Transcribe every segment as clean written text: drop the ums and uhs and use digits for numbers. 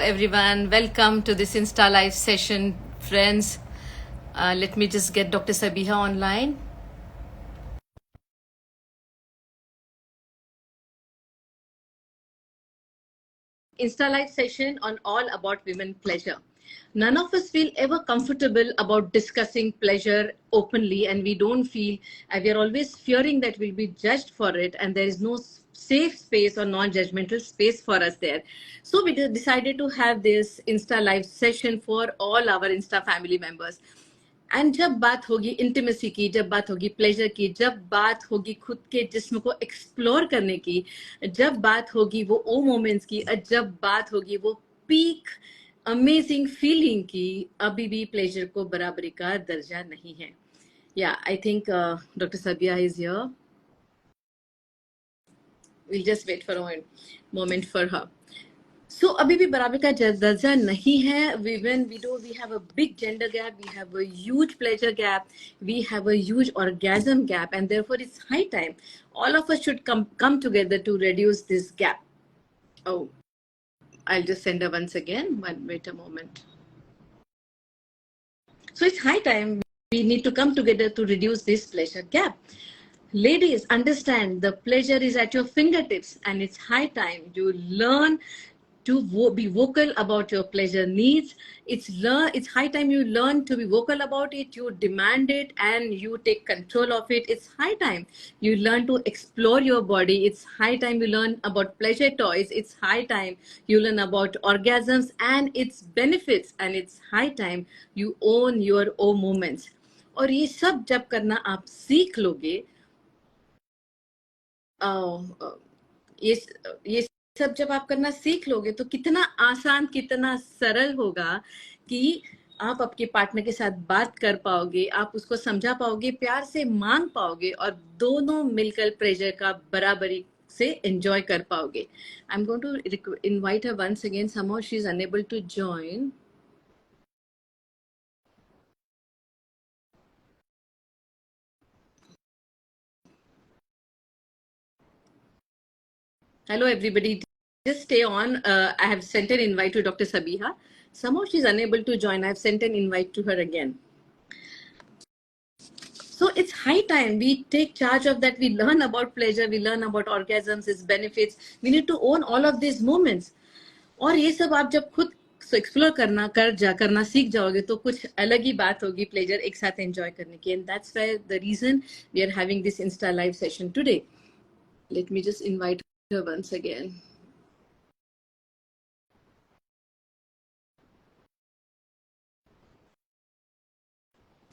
everyone. Welcome to this Insta Live session, friends. Let me just get Dr. Sabiha online. Insta Live session on all about women pleasure. None of us feel ever comfortable about discussing pleasure openly, and we don't feel, we are always fearing that we'll be judged for it, and there is no safe space or non-judgmental space for us there. So we decided to have this Insta Live session for all our Insta family members. And जब बात होगी intimacy की, जब बात होगी pleasure की, जब बात होगी खुद के जिस्म को एक्सप्लोर करने की, जब बात होगी वो ओ मोमेंट्स की, जब बात होगी वो पीक अमेजिंग फीलिंग की, अभी भी प्लेजर को बराबरी का दर्जा नहीं है. या I think doctor Sabia is here. we'll just wait for a moment for her. So अभी भी बराबर का दर्जा नहीं है. We have a big gender gap, we have a huge pleasure gap, we have a huge orgasm gap, and therefore it's high time all of us should come together to reduce this gap. Oh, I'll just send her once again. Wait a moment. So it's high time we need to come together to reduce this pleasure gap. Ladies, understand the pleasure is at your fingertips, and it's high time you learn to be vocal about your pleasure needs. It's high time you learn to be vocal about it, you demand it, and you take control of it. It's high time you learn to explore your body. It's high time you learn about pleasure toys. It's high time you learn about orgasms and its benefits, and it's high time you own your own moments. और ये सब जब करना आप सीख लोगे, ये सब जब आप करना सीख लोगे तो कितना आसान, कितना सरल होगा कि आप आपके पार्टनर के साथ बात कर पाओगे, आप उसको समझा पाओगे, प्यार से मांग पाओगे, और दोनों मिलकर प्लेजर का बराबरी से एंजॉय कर पाओगे. I am going to invite her once again. Somehow she is unable to join. Hello everybody, just stay on. I have sent an invite to Dr. Sabiha. Somehow she's unable to join. I've sent an invite to her again. So it's high time we take charge of that. We learn about pleasure, we learn about orgasms, its benefits. We need to own all of these moments. और ये सब आप जब खुद explore करना सीख जाओगे तो कुछ अलग ही बात होगी प्लेजर एक साथ एंजॉय करने की. And that's why the reason we are having this Insta live session today. Let me just invite her once again.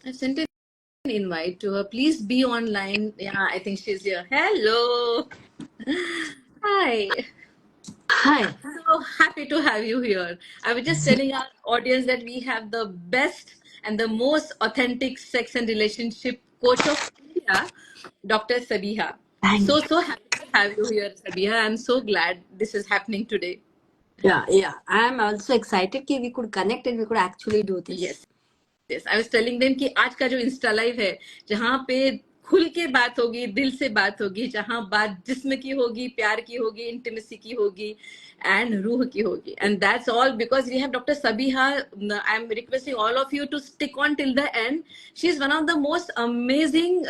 I sent an invite to her. Please be online. Yeah, I think she's here. Hello. Hi. Hi. So happy to have you here. I was just telling our audience that we have the best and the most authentic sex and relationship coach of India, Dr. Sabiha. So happy to have you here, Sabiha. I'm so glad this is happening today. Yeah. I am also excited that we could connect and we could actually do this. Yes. I was telling them कि आज का जो Insta live है, जहाँ पे खुल के बात होगी, दिल से बात होगी, जहाँ बात जिस्म की होगी, प्यार की होगी, इंटीमेसी की होगी, and रूह की होगी. And that's all because we have Dr. Sabiha. I'm requesting all of you to stick on till the end. She's one of the most amazing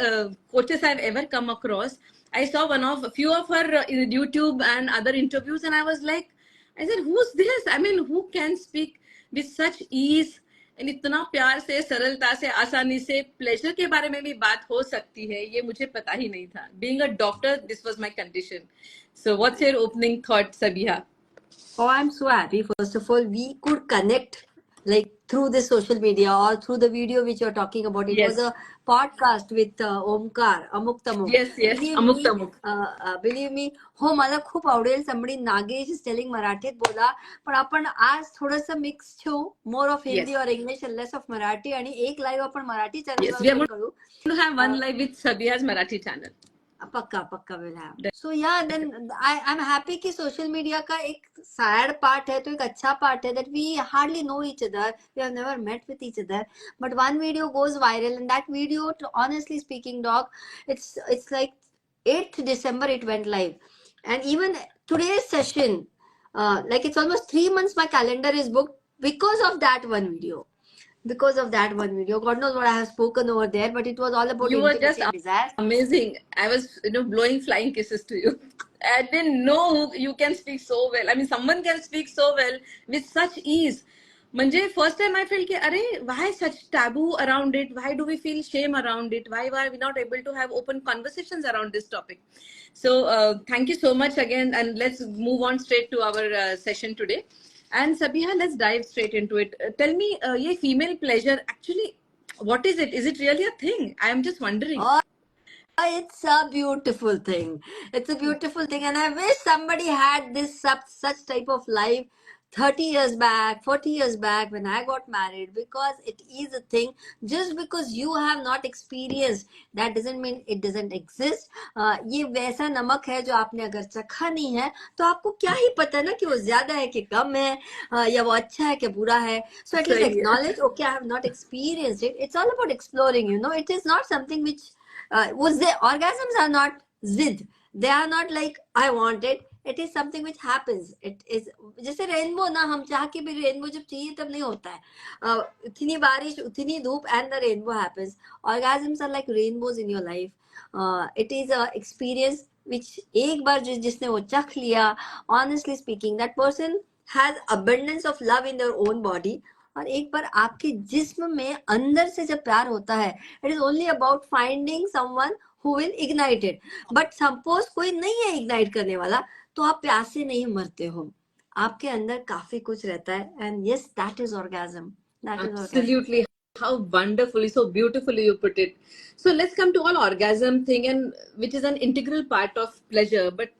coaches I've ever come across. I saw a few of her YouTube and other interviews, and I said, who's this? I mean, who can speak with such ease? इतना प्यार से, सरलता से, आसानी से pleasure के बारे में भी बात हो सकती है, ये मुझे पता ही नहीं था. Being a doctor, this was my condition. So what's your opening thought, Sabiha? Oh, I'm so happy. First of all, we could connect like through the social media or through the video which you're talking about. It was a podcast with Omkar, Amuk Tamuk. Yes, Amuk Tamuk. Believe me, हो मला खूप आवडेल. Somebody Nagesh is telling मराठीत बोला, पण आपण आज थोडंसं मिक्स ठेवू, more of Hindi or English and less of Marathi, आणि एक लाईव्ह आपण मराठी चॅनलवर करू. We have one live with Sabiha's Marathi channel. पक्का will have. So yeah, then I'm happy कि social media का एक sad part है तो एक अच्छा part है that we hardly know each other, we have never met with each other, but one video goes viral, and that video, honestly speaking, doc, it's like 8th December it went live, and even today's session like it's almost 3 months my calendar is booked because of that one video. Because of that one video, God knows what I have spoken over there, but it was all about You were just intimacy and desire. amazing. I was, blowing flying kisses to you. I didn't know you can speak so well. I mean, someone can speak so well with such ease. Manje, first time I felt, why such taboo around it? Why do we feel shame around it? Why are we not able to have open conversations around this topic? So, thank you so much again. And let's move on straight to our session today. And Sabiha, let's dive straight into it. Tell me, ye female pleasure, actually, what is it? Is it really a thing? I am just wondering. Oh, it's a beautiful thing. It's a beautiful thing, and I wish somebody had this such type of life 30 years back, 40 years back when I got married, because it is a thing. Just because you have not experienced, that doesn't mean it doesn't exist. ये वैसा नमक है जो आपने अगर चखा नहीं है तो आपको क्या ही पता ना कि वो ज्यादा है कि कम है, या वो अच्छा है कि बुरा है. So at least सही है. acknowledge, okay, I have not experienced it. It's all about exploring, it is not something which was there. Orgasms are not zid. They are not like I want it. It is something which happens. It is जैसे rainbow ना, हम चाह के भी rainbow जब चाहिए तब नहीं होता है. उतनी बारिश उतनी धूप and the rainbow happens. Orgasms are like rainbows in your life. It is a experience which एक बार जिसने वो चख लिया, honestly speaking, that person has abundance of love in their own body. और एक बार आपके जिस्म में अंदर से जब प्यार होता है, it is only about finding someone who will ignite it. But suppose कोई नहीं है इग्नाइट करने वाला, तो आप प्यासे नहीं मरते हो, आपके अंदर काफी कुछ रहता है. And yes, that is orgasm. Absolutely. How wonderfully, so beautifully you put it. So let's come to all orgasm thing, and which is an integral part of pleasure. But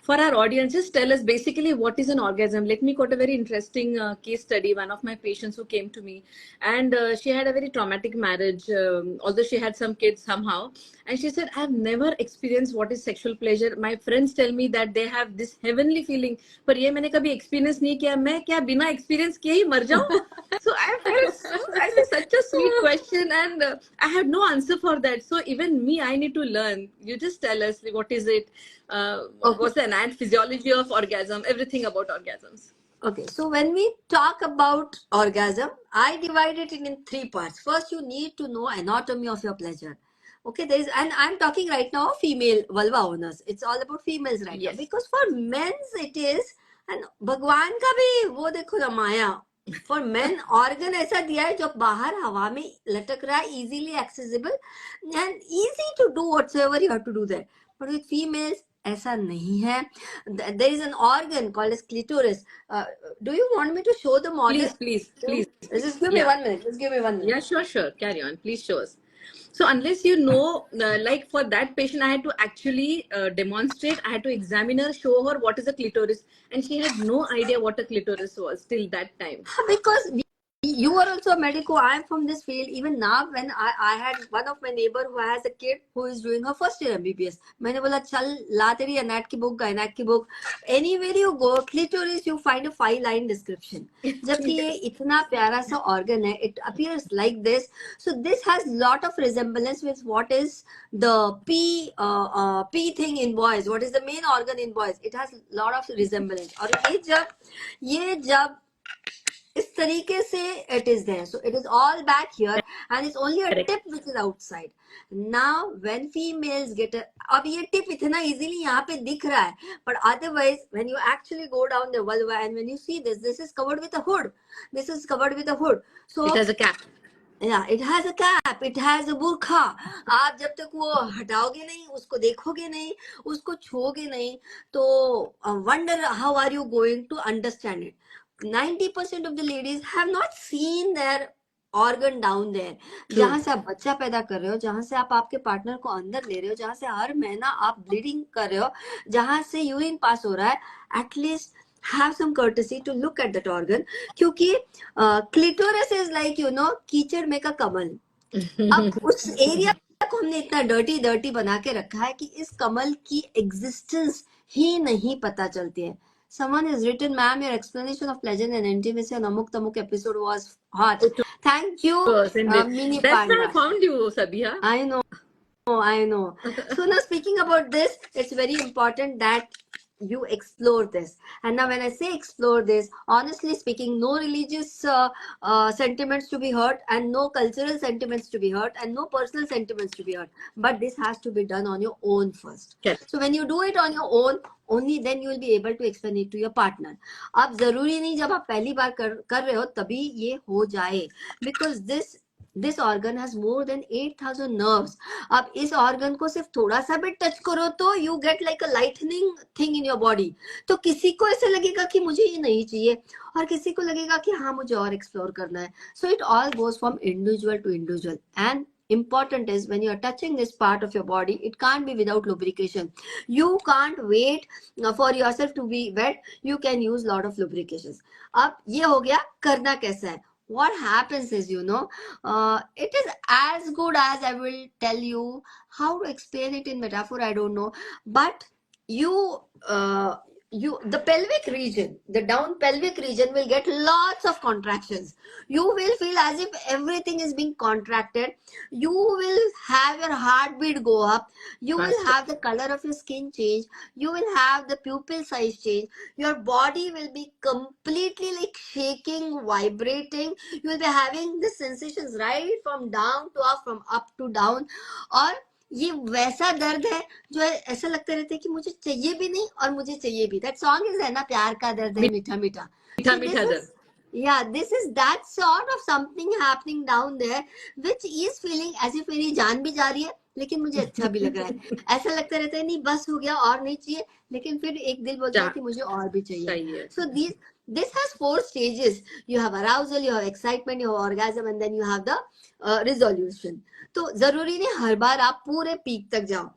for our audience, just tell us basically what is an orgasm. Let me quote a very interesting case study. One of my patients who came to me, and she had a very traumatic marriage, although she had some kids somehow. And she said, I've never experienced what is sexual pleasure. My friends tell me that they have this heavenly feeling, पर ये मैंने कभी experience नहीं किया. मैं क्या बिना experience किए ही मर जाऊं? So I felt I said, such a sweet question, and I had no answer for that. So even me, I need to learn. You just tell us what is it, what's the anatomy, physiology of orgasm, everything about orgasms. Okay, so when we talk about orgasm, I divide it in 3 parts. First, you need to know anatomy of your pleasure. Okay, and I'm talking right now of female vulva owners. It's all about females right now. Because for men's it is, and भगवान का भी वो देखो ना माया. For men, organ ऐसा दिया है जो बाहर हवा में लटक रहा है, easily accessible and easy to do whatsoever you have to do there. But with females, ऐसा नहीं है. There is an organ called as clitoris. Do you want me to show the model? Please. Just give me 1 minute. Just give me 1 minute. Yeah, sure. Carry on. Please show us. So unless you know, like for that patient, I had to actually demonstrate. I had to examine her, show her what is a clitoris, and she had no idea what a clitoris was till that time. Because you are also a medico. I am from this field. Even now, when I had one of my neighbor who has a kid who is doing her first year MBBS. मैंने बोला चल ला तेरी anat की book, gynac की book. Anywhere you go, clitoris, you find a 5-line description. जबकि ये इतना प्यारा सा organ है, it appears like this. So this has lot of resemblance with what is the P thing in boys. What is the main organ in boys? It has lot of resemblance. और ये जब इस तरीके से it is there. So it is all back here and it's only a tip which is outside. Now when females get अब ये tip इतना easily यहाँ पे दिख रहा है, but otherwise when you actually go down the vulva and when you see this is covered with a hood. This is covered with a hood. So it has a cap. Yeah, it has a cap, it has a burqa. आप जब तक वो हटाओगे नहीं, उसको देखोगे नहीं, उसको छूओगे नहीं, तो wonder how are you going to understand it. 90% of the ladies have not seen their organ down there. जहाँ से आप बच्चा पैदा कर रहे हो, जहाँ से आप आपके पार्टनर को अंदर ले रहे हो, जहाँ से हर महीना आप ब्लीडिंग कर रहे हो, जहाँ से यूरिन पास हो रहा है, at least have some courtesy to look at that organ. क्योंकि clitoris is like कीचड़ में का कमल. अब उस एरिया को हमने इतना डर्टी बना के रखा है कि इस कमल की एग्जिस्टेंस ही नहीं पता चलती है. Someone has written, ma'am, your explanation of pleasure and intimacy on Amuk Tamuk episode was hot. Thank you, Mini That's Panda. why I found you, Sabiha. I know. So now speaking about this, it's very important that you explore this. And now when I say explore this, honestly speaking, no religious sentiments to be hurt, and no cultural sentiments to be hurt, and no personal sentiments to be hurt, but this has to be done on your own first. Correct. So when you do it on your own, only then you will be able to explain it to your partner. अब जरूरी नहीं जब आप पहली बार कर रहे हो तभी ये हो जाए, because this organ has more than 8,000 nerves. अब इस organ को सिर्फ थोड़ा सा भी टच करो तो you get like a lightning thing in your body. तो किसी को ऐसे लगेगा कि मुझे ये नहीं चाहिए, और किसी को लगेगा कि हाँ मुझे और एक्सप्लोर करना है. So it all goes from individual to individual. And important is when you are touching this part of your body, it can't be without lubrication. You can't wait for yourself to be wet. You can use lot of lubrications. अब ये हो गया करना कैसा है. What happens is, it is as good as I will tell you how to explain it in metaphor. I don't know, but the pelvic region, the down pelvic region will get lots of contractions. You will feel as if everything is being contracted. You will have your heartbeat go up. You will have the color of your skin change. You will have the pupil size change. Your body will be completely like shaking, vibrating. You will be having the sensations right from down to up, from up to down. और ये वैसा दर्द है जो ऐसा लगता रहता है कि मुझे चाहिए भी नहीं और मुझे चाहिए भी. That song is है ना, प्यार का दर्द है मीठा मीठा. मीठा मीठा दर्द. Yeah, this is that sort of something happening down there, which is feeling as if मेरी जान भी जा रही है लेकिन मुझे अच्छा भी लग रहा है. ऐसा लगता रहता है नहीं बस हो गया और नहीं चाहिए, लेकिन फिर एक दिल बोलता है कि मुझे और भी चाहिए. So this has 4 stages. You have arousal, you have excitement, you have orgasm, and then you have the resolution. तो जरूरी नहीं हर बार आप पूरे पीक तक जाओ.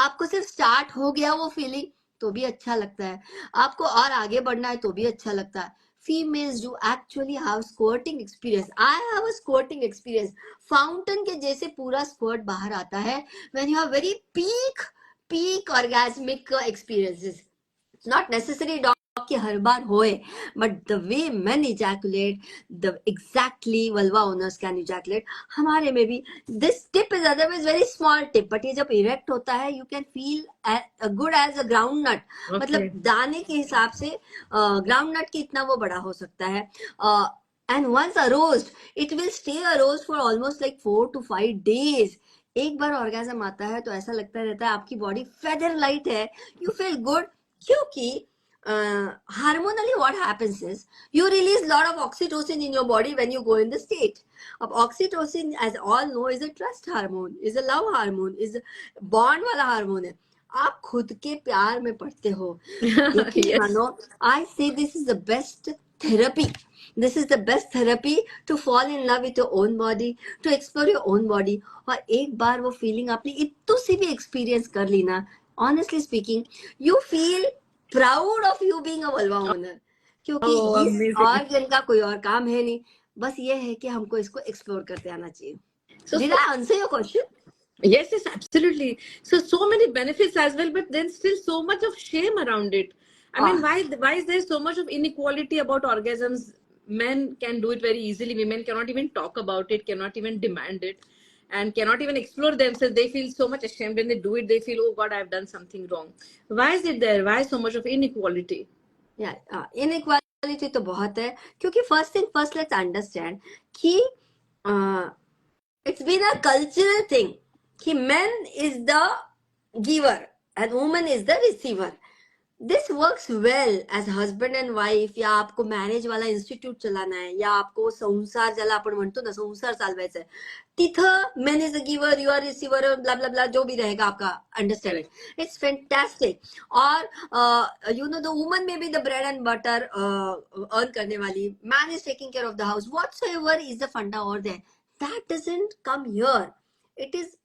आपको सिर्फ स्टार्ट हो गया वो फीलिंग तो भी अच्छा लगता है, आपको और आगे बढ़ना है तो भी अच्छा लगता है. Females do actually have squirting experience. I have a squirting experience. Fountain के जैसे पूरा squirt बाहर आता है when you have very peak orgasmic experiences. Not necessary कि हर बार होए, but the way men ejaculate, the exactly vulva owners can ejaculate. हमारे में भी this tip is otherwise very small tip, but ये जब erect होता है you can feel good as a ground nut. मतलब दाने के हिसाब से ground nut की इतना वो बड़ा हो सकता है. And once aroused, it will stay aroused for almost like 4 to 5 days. एक बार orgasm आता है तो ऐसा लगता रहता है आपकी body feather light है. You feel good क्योंकि hormonally what happens is you release lot of oxytocin in your body when you go in the state. अब oxytocin as all know is a trust hormone, is a love hormone, is a bond वाला hormone है. आप खुद के प्यार में पड़ते हो. मानो I say this is the best therapy. This is the best therapy to fall in love with your own body, to explore your own body. और एक बार वो feeling आपने इतनी सी भी experience कर ली ना, honestly speaking, you feel proud of you being a vulva owner. क्योंकि इस organ का कोई और काम है नहीं, बस ये है कि हमको इसको explore करते आना चाहिए. Did I answer your question? Yes, absolutely. So many benefits as well, but then still so much of shame around it. I mean, why is there so much of inequality about orgasms? Men can do it very easily. Women cannot even talk about it, cannot even demand it, and cannot even explore themselves. They feel so much ashamed when they do it. They feel, oh God, I've done something wrong. Why is it there? Why so much of inequality? Yeah, inequality तो बहुत है. क्योंकि first thing first, let's understand कि it's been a cultural thing कि man is the giver and woman is the receiver. This works well as husband and wife, या आपको marriage वाला institute चलाना है, या आपको संसार ज्याला आपण म्हणतो ना संसार चालवायचा आहे, तिथं man is the giver, you are receiver, blah blah blah, जो भी रहेगा आपका understand. It's fantastic. और the woman may be the bread and butter earn करने वाली, man is taking care of the house, whatsoever is the funda over there. That doesn't come here. It is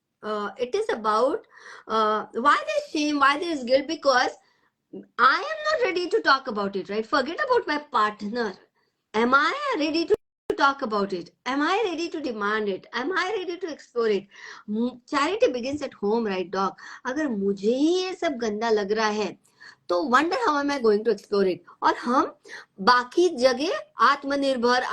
about why there is shame, why there is guilt, because I am not ready to talk about it, right? Forget about my partner. Am I ready to talk about it? Am I ready to demand it? Am I ready to explore it? Charity begins at home, right, doc? अगर मुझे ही ये सब गंदा लग रहा है तो wonder how am I going to explore it. और हम बाकी जगह आत्मनिर्भर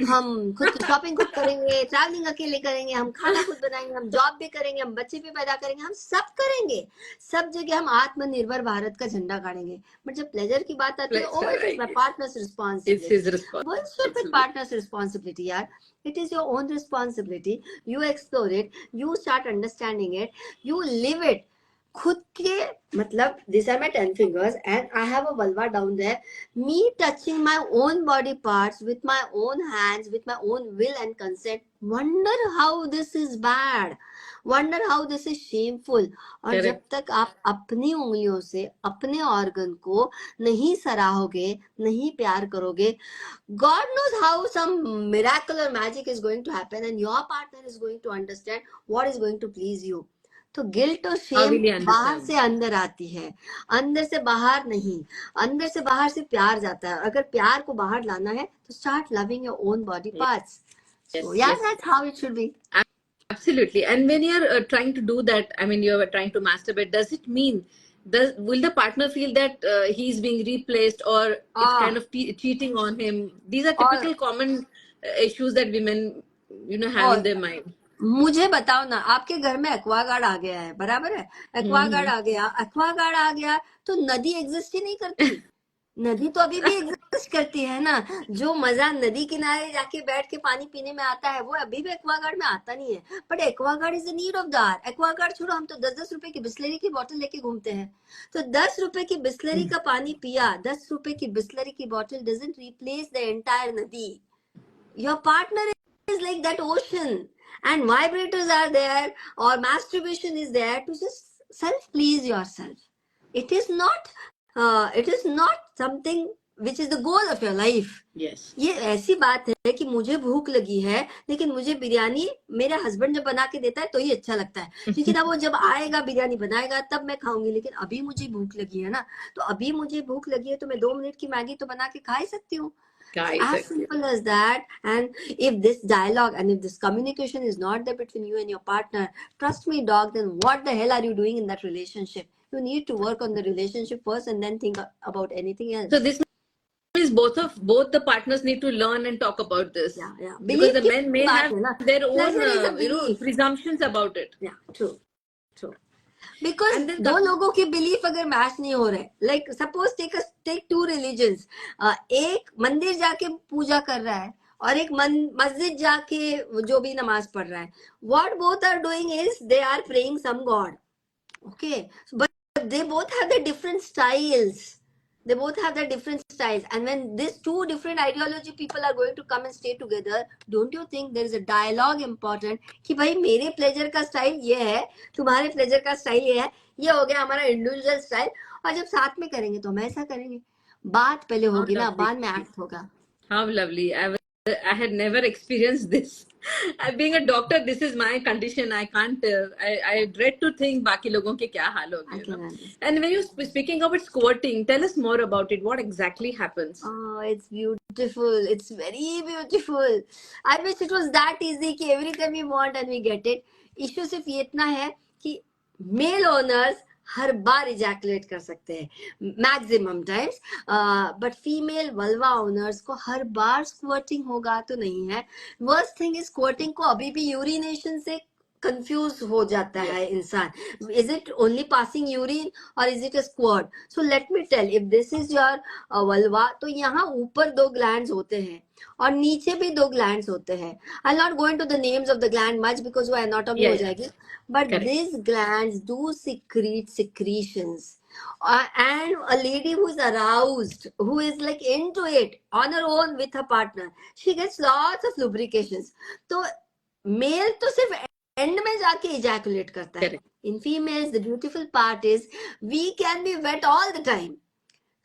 हम खुद की शॉपिंग खुद करेंगे, ट्रैवलिंग अकेले करेंगे, हम खाना खुद बनाएंगे, हम जॉब भी करेंगे, हम बच्चे भी पैदा करेंगे, हम सब करेंगे, सब जगह हम आत्मनिर्भर भारत का झंडा गाड़ेंगे. बट जब प्लेजर की बात आती है, oh it is my partner's responsibility. It's his responsibility. Bullshit with partner's responsibility, यार. It is your own responsibility. You explore it, you start understanding it, you live it. खुद के मतलब these are my 10 fingers and I have a vulva down there. Me touching my own body parts with my own hands, with my own will and consent. Wonder how this is bad. Wonder how this is shameful. और जब तक आप अपनी उंगलियों से अपने organ को नहीं सराहोगे, नहीं प्यार करोगे, God knows how some miracle or magic is going to happen and your partner is going to understand what is going to please you. तो गिल्ट और शेम बाहर से अंदर आती है, अंदर से बाहर नहीं. अंदर से बाहर से प्यार जाता है. अगर प्यार को बाहर लाना है तो start loving your own body parts. So yeah, that's how it should be. Absolutely. And when you're trying to do that, I mean, you're trying to masturbate, does it mean, will the partner feel that he's being replaced or it's kind of cheating on him? These are typical common issues that women, have in their mind. मुझे बताओ ना, आपके घर में Aquaguard आ गया है, बराबर है, एक्वागार्ड आ गया तो नदी एग्जिस्ट ही नहीं करती. नदी तो अभी भी एग्जिस्ट करती है ना. जो मजा नदी किनारे जाके बैठ के पानी पीने में आता है वो अभी भी एक्वागार्ड में आता नहीं है. But Aquaguard is the need of the hour. Aquaguard छोड़ो, हम तो 10-10 रुपए की बिस्लरी की बोतल लेके घूमते हैं. तो 10 रुपए की बिस्लरी का पानी पिया, 10 रुपए की बिस्लरी की बोतल डजंट रिप्लेस द एंटायर नदी. Your partner is like that ocean and vibrators are there or masturbation is there to just self please yourself. It is not something which is the goal of your life. Yes. ये ऐसी बात है कि मुझे भूख लगी है लेकिन मुझे बिरयानी मेरे हस्बैंड जब बना के देता है तो ही अच्छा लगता है, क्योंकि ना वो जब आएगा बिरयानी बनाएगा तब मैं खाऊंगी. लेकिन अभी मुझे भूख लगी है ना, तो अभी मुझे भूख लगी है तो मैं 2 मिनट की मैगी तो बना के खा ही सकती हूँ. As simple as that. And if this dialogue and if this communication is not there between you and your partner, trust me dog, then what the hell are you doing in that relationship? You need to work on the relationship first and then think about anything else. So this means both the partners need to learn and talk about this. Yeah. Because the men may have their own presumptions about it. Yeah, true. Because दो लोगों की belief अगर match नहीं हो रहे, like suppose take 2 religions, एक मंदिर जाके पूजा कर रहा है और एक मस्जिद जाके जो भी नमाज पढ़ रहा है. What both are doing is they are praying some god, okay, but they both have the different styles. They both have their different styles, and when these 2 different ideology people are going to come and stay together, don't you think there is a dialogue important कि भाई मेरे pleasure का style ये है, तुम्हारे pleasure का style ये है, ये हो गया हमारा इंडिविजुअल स्टाइल, और जब साथ में करेंगे तो हम ऐसा करेंगे. बात पहले होगी ना, बाद में एक्ट होगा. How lovely. I had never experienced this. Being a doctor, this is my condition. I can't. I dread to think बाकी लोगों के क्या हाल होंगे. And when you're speaking about squirting, tell us more about it. What exactly happens? Oh, it's beautiful. It's very beautiful. I wish it was that easy कि every time we want and we get it. Issue सिर्फ ये इतना है कि male owners हर बार ejaculate कर सकते हैं maximum times, but female vulva owners को हर बार स्क्वर्टिंग होगा तो नहीं है. वर्स्ट थिंग इज स्क्वर्टिंग को अभी भी यूरिनेशन से कंफ्यूज हो जाता है इंसान. Is it only passing urine और is it a squirt? So let me tell, if this is your vulva, तो यहाँ ऊपर 2 ग्लैंड्स होते हैं और नीचे भी 2 ग्लैंड्स होते हैं. I will not go into the names of the gland much because वो एनाटॉमी हो जाएगी, but these glands do secrete secretions, and a lady who is aroused, who is like into it on her own with her partner, she gets lots of lubrications. तो mail तो सिर्फ and में जाके ejaculate करता है. In females, the beautiful part is we can be wet all the time.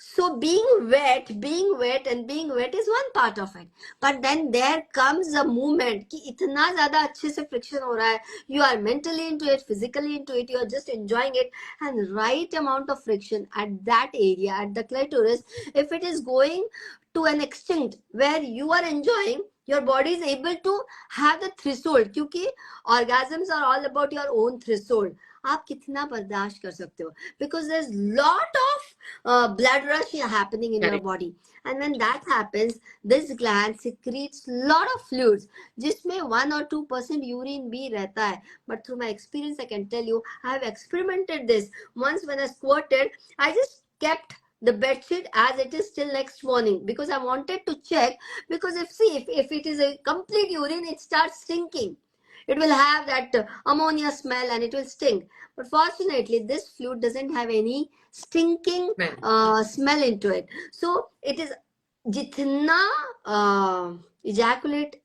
So being wet is one part of it. But then there comes a moment कि इतना ज़्यादा अच्छे से friction हो रहा है, you are mentally into it, physically into it, you are just enjoying it, and right amount of friction at that area, at the clitoris, if it is going to an extent where you are enjoying, your body is able to have the threshold, क्योंकि orgasms are all about your own threshold. आप कितना बर्दाश्त कर सकते हो, because there's lot of blood rush happening in your Correct. body, and when that happens, this gland secretes lot of fluids, जिसमें 1 or 2% urine भी रहता है. But through my experience I can tell you, I have experimented this once. When I squirted, I just kept the bed sheet as it is till next morning, because I wanted to check, because if it is a complete urine, it starts stinking. It will have that ammonia smell and it will stink. But fortunately, this fluid doesn't have any stinking smell into it. So it is जितना ejaculate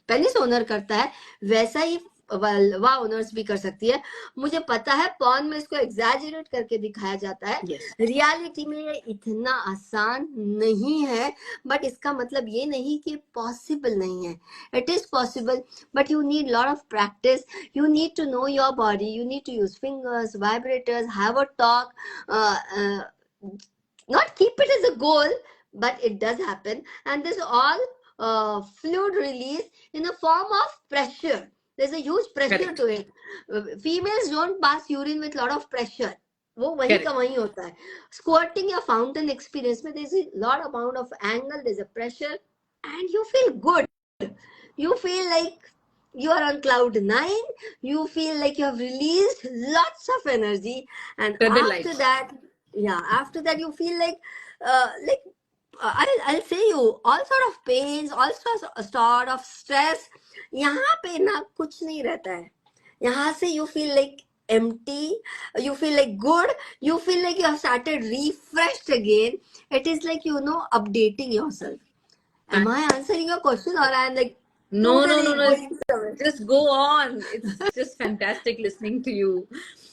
penis owner करता है, वैसा ही vulva owners भी कर सकती है. मुझे पता है पॉर्न में इसको एग्जैजरेट करके दिखाया जाता है. रियलिटी में ये इतना आसान नहीं है, बट इसका मतलब ये नहीं कि पॉसिबल नहीं है. It is possible, but you need lot of practice. You need to know your body. You need to use fingers, vibrators, have a talk. Not keep it as a goal, but it does happen. And this all fluid release in a form of pressure. There's a huge pressure Correct. to it. Females don't pass urine with lot of pressure. वो वही का वही होता है. Squirting या fountain experience में there's a lot amount of angle, there's a pressure, and you feel good. You feel like you are on cloud 9. You feel like you have released lots of energy, and after that, you feel like I'll say you, all sort of pains, all sort of stress. यहाँ पे ना कुछ नहीं रहता है. यहाँ से you feel like empty, you feel like good, you feel like you have started refreshed again. It is like, updating yourself. Am I answering your question, or I am like no, just go on. It's just fantastic listening to you.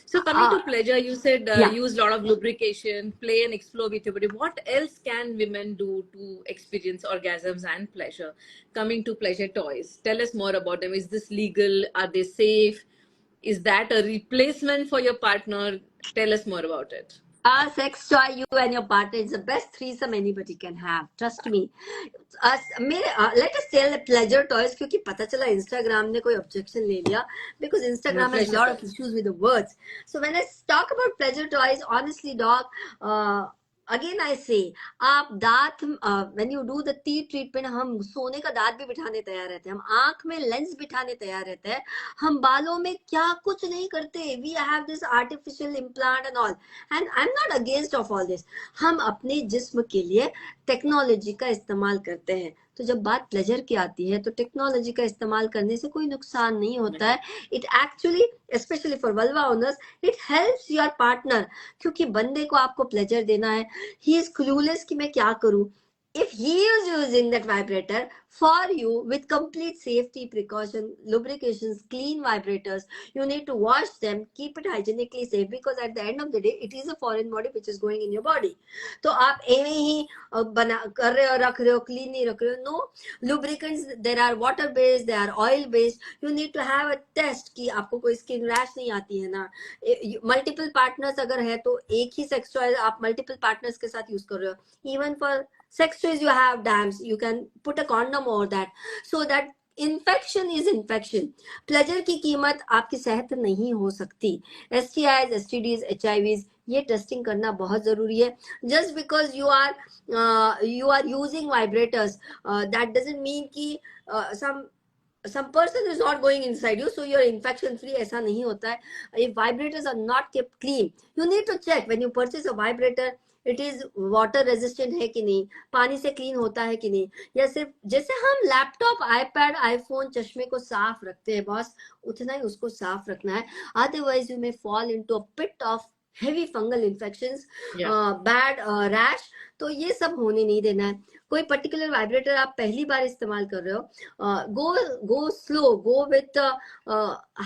So coming to pleasure, you said use a lot of lubrication, play and explore with your body. What else can women do to experience orgasms and pleasure? Coming to pleasure toys, tell us more about them. Is this legal? Are they safe? Is that a replacement for your partner? Tell us more about it. Sex toy, you and your partner, is the best threesome anybody can have. Trust me. Let us tell the pleasure toys, क्योंकि पता चला Instagram ने कोई objection ले लिया, because Instagram has a lot of issues with the words. So when I talk about pleasure toys, honestly, dog, again I say, आप दांत, when you do the teeth treatment, हम सोने का दांत भी बिठाने तैयार रहते हैं, हम आंख में लेंस बिठाने तैयार रहते हैं, हम बालों में क्या कुछ नहीं करते. We have this artificial implant and all, and I'm not against of all this. हम अपने जिस्म के लिए टेक्नोलॉजी का इस्तेमाल करते हैं. तो जब बात प्लेजर की आती है, तो टेक्नोलॉजी का इस्तेमाल करने से कोई नुकसान नहीं होता है. It actually, specially for vulva owners, it helps your partner, क्योंकि बंदे को आपको प्लेजर देना है. ही इज क्लूलेस कि मैं क्या करूं. If he is using that vibrator for you with complete safety precaution, lubrications, clean vibrators, you need to wash them, keep it hygienically safe, because at the end of the day, it is a foreign body which is going in your body. तो आप एवं ही बना कर रहे हो, रख रहे हो, clean नहीं रख रहे हो. No, lubricants, there are water based, there are oil based. You need to have a test कि आपको कोई skin rash नहीं आती है ना. Multiple partners अगर है तो एक ही sex toy आप multiple partners के साथ use कर रहे हो. Even for sex toys, you have dams, you can put a condom over that, so that infection is infection. Pleasure की कीमत आपकी सेहत नहीं हो सकती. STIs, STDs, HIVs, ये टेस्टिंग करना बहुत जरूरी है. Just because you are using vibrators, that doesn't mean कि some person is not going inside you, so you're infection free. ऐसा नहीं होता है. If vibrators are not kept clean, you need to check when you purchase a vibrator, it is water resistant है कि नहीं, पानी से क्लीन होता है कि नहीं, या सिर्फ जैसे हम लैपटॉप, आईपैड, आईफोन, चश्मे को साफ रखते हैं बॉस, उतना ही उसको साफ रखना है. Otherwise you may fall into a pit of heavy fungal infections, bad rash. तो ये सब होने नहीं देना है. कोई पर्टिकुलर वाइब्रेटर आप पहली बार इस्तेमाल कर रहे हो, go slow, go with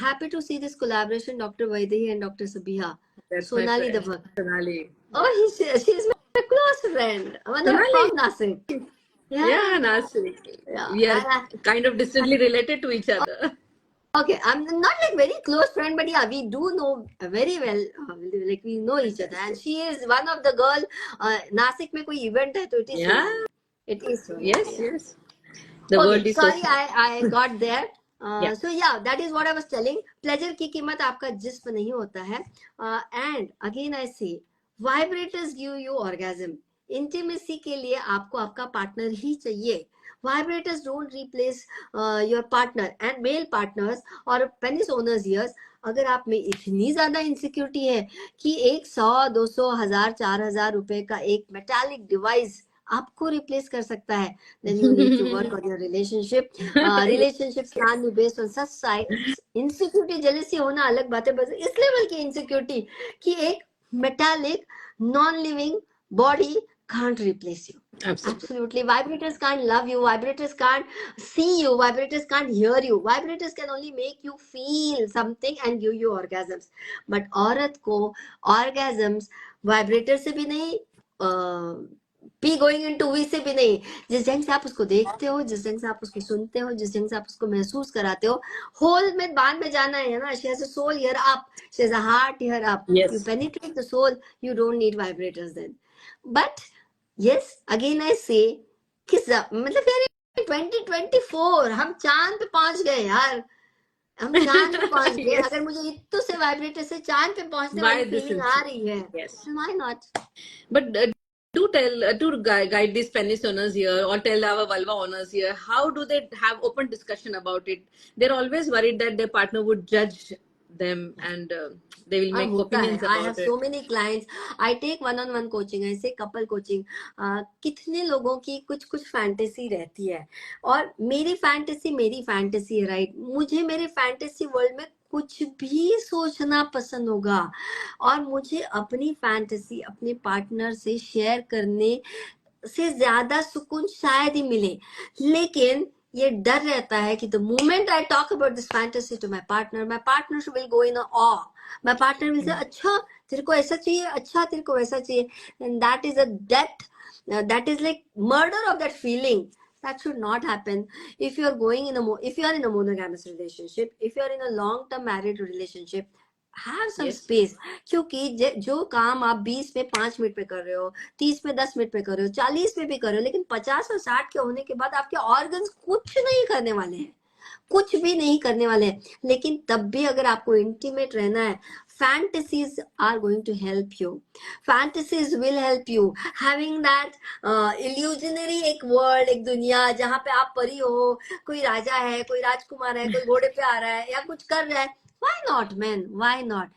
happy to see this collaboration, Dr. Vaidehi and Dr. Sabiha. Sonali Devak. Sonali. Oh, she's my close friend. From Nasik. Yeah, Nasik. Yeah. We are kind of distantly related to each other. Okay, I'm not like very close friend, but yeah, we do know very well. Like we know each other, and she is one of the girl. Nasik में कोई event है तो it is. Yes. The okay, world is sorry, so I got there. So yeah, that is what I was telling. Pleasure की कीमत आपका जिस्म नहीं होता है. And again I say, vibrators give you orgasm. Intimacy के लिए आपको आपका पार्टनर ही चाहिए. Vibrators don't replace your partner. And male partners और penis owners ears, अगर आप में इतनी ज्यादा इनसिक्योरिटी है कि 100, 200, 1000, 4000 रुपए का एक मेटालिक डिवाइस आपको रिप्लेस कर सकता है, then you need to work on your relationship. Relationships can't be based on such sides. Insecurity, jealousy होना अलग बात है, बस इस लेवल की insecurity कि एक metallic non-living body can't replace you. Absolutely. Vibrators can't love you. Vibrators can't see you. Vibrators can't hear you. Vibrators can only make you feel something and give you orgasms. But औरत को orgasms vibrator से भी नहीं, P going into V से भी नहीं. जिस ढंग से आप उसको देखते हो, जिस ढंग से आप उसको सुनते हो, जिस ढंग से आप उसको महसूस कराते हो, होल में बांध में जाना है ना. She has a soul here up, she has a heart here up. Yes. You penetrate the soul, you don't need vibrators then. But yes, again I say, किस मतलब यार 2024 हम चांद पे पहुंच गए यार. हम चांद पे पहुंच गए. Yes. अगर मुझे इतने से वाइब्रेटर से चांद पे पहुंचने वाली फीलिंग आ रही है, yes, why not? but do tell to guide these penis owners here, or tell our vulva owners here, how do they have open discussion about it? They're always worried that their partner would judge them, and they will make opinions I about have it. so many clients. I take one-on-one coaching, ऐसे couple coaching. कितने लोगों की कुछ कुछ fantasy रहती है, और मेरी फैंटेसी है, राइट. मुझे मेरे फैंटेसी वर्ल्ड में कुछ भी सोचना पसंद होगा, और मुझे अपनी फैंटेसी अपने पार्टनर से शेयर करने से ज्यादा सुकून शायद ही मिले. लेकिन ये डर रहता है कि the moment I talk about this fantasy to my partner will go in awe. My partner will say, अच्छा तेरे को ऐसा चाहिए, अच्छा तेरे को वैसा चाहिए. And that is a death, that is like murder of that feeling. That should not happen. If you are going in if you are in a monogamous relationship, if you are in a long term married relationship, have some Yes. space. क्योंकि जो काम आप 20 में 5 minute पे कर रहे हो, 30 में 10 मिनट पे कर रहे हो, 40 में भी कर रहे हो, लेकिन 50 और 60 के होने के बाद आपके ऑर्गन्स कुछ नहीं करने वाले हैं, कुछ भी नहीं करने वाले हैं. लेकिन तब भी अगर आपको इंटीमेट रहना है, fantasies are going to help you. Fantasies will help you. Having that illusionary एक world, एक दुनिया जहाँ पे आप परी हो, कोई राजा है, कोई राजकुमार है, कोई घोड़े पे आ रहा है या कुछ कर रहा है. Why not, man? Why not?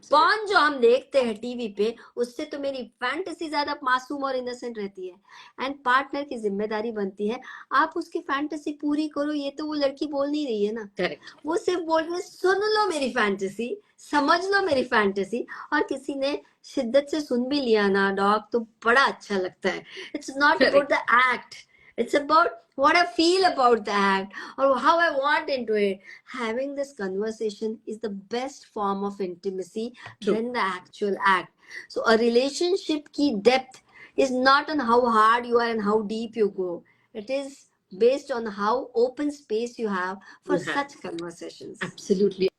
Porn जो हम देखते हैं टीवी पे, उससे तो मेरी फैंटेसी ज्यादा मासूम और इनोसेंट रहती है. एंड पार्टनर की जिम्मेदारी बनती है आप उसकी फैंटेसी पूरी करो. ये तो वो लड़की बोल नहीं रही है ना. Correct. वो सिर्फ बोल रही है, सुन लो मेरी फैंटेसी, समझ लो मेरी फैंटेसी. और किसी ने शिद्दत से सुन भी लिया ना डॉग, तो बड़ा अच्छा लगता है. It's not about the act, it's about what I feel about the act or how I want into it. Having this conversation is the best form of intimacy. True. Than the actual act. So a relationship ki depth is not on how hard you are and how deep you go. It is based on how open space you have for such conversations. Absolutely.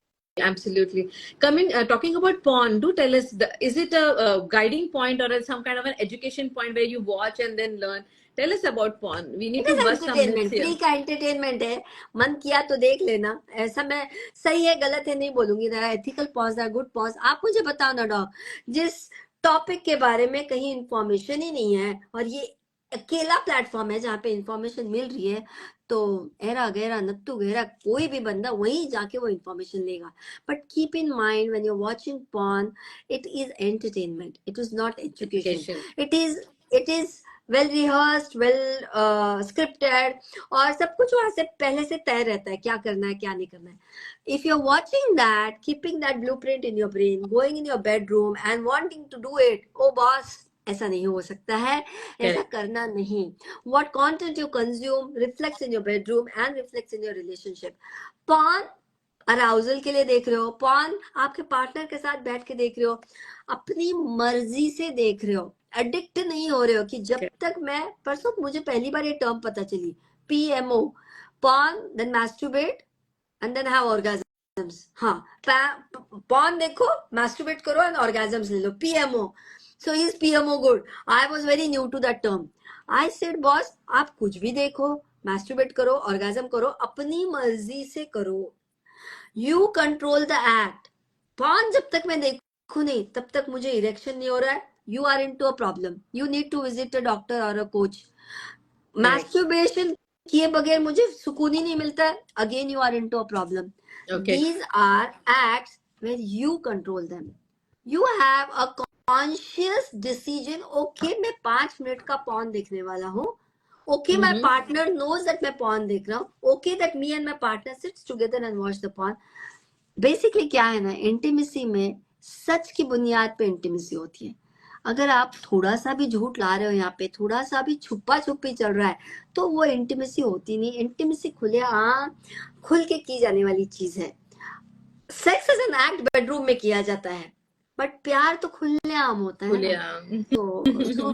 Talking about porn, do tell us, is it a guiding point or some kind of an education point where you watch and then learn? Tell us about porn. We need to bust some myths here. Free का entertainment है. मन किया तो देख लेना. ऐसा मैं सही है गलत है नहीं बोलूंगी. There are ethical porns, there are good porns. आप मुझे बताओ ना डॉग, जिस टॉपिक के बारे में कहीं इंफॉर्मेशन ही नहीं है और ये अकेला प्लेटफॉर्म है जहाँ पे इंफॉर्मेशन मिल रही है, तो एरा गहरा नत्तू गहरा कोई भी बंदा वहीं जाके वो इंफॉर्मेशन लेगा. But keep in mind when you are watching porn, it is entertainment, it is not education. It is well rehearsed, well scripted, और सब कुछ वहां से पहले से तय रहता है क्या करना है क्या नहीं करना है. If you're watching that, keeping that blueprint in your brain, going in your bedroom and wanting to do it, oh boss, ऐसा नहीं हो सकता है, ऐसा करना नहीं. What content you consume reflects in your bedroom and reflects in your relationship. Porn arousal के लिए देख रहे हो, पॉन आपके पार्टनर के साथ बैठ के देख रहे हो, अपनी मर्जी से देख रहे हो, एडिक्ट नहीं हो रहे हो. कि जब तक मैं परसों मुझे पहली बार ये टर्म पता चली, PMO, porn then masturbate and then have orgasms. हाँ, पॉन देखो, मैस्टरबेट करो एंड ऑर्गेजम्स ले लो, PMO. So is PMO good? I was very new to that term. I said, boss, आप कुछ भी देखो, masturbate करो, orgasm करो, अपनी मर्जी से करो. You control the act. Porn जब तक मैं देखूं नहीं, तब तक मुझे erection नहीं हो रहा है. You are into a problem. You need to visit a doctor or a coach. Masturbation किए बगैर मुझे सुकून ही नहीं मिलता है. Again, you are into a problem. Okay. These are acts where you control them. You have a conscious decision. Okay, मैं 5 minute का porn देखने वाला हूँ. Okay, my partner knows that मैं porn देख रहा हूँ. Okay, that me and my partner sits together and watch the porn. Basically क्या है ना, intimacy में सच की बुनियाद पे intimacy होती है. अगर आप थोड़ा सा भी झूठ ला रहे हो यहाँ पे, थोड़ा सा भी छुपा छुपी चल रहा है, तो वो इंटीमेसी होती नहीं. इंटीमेसी खुले खुल के की जाने वाली चीज है. Sex is an act bedroom में किया जाता है, बट प्यार तो खुलेआम होता है. So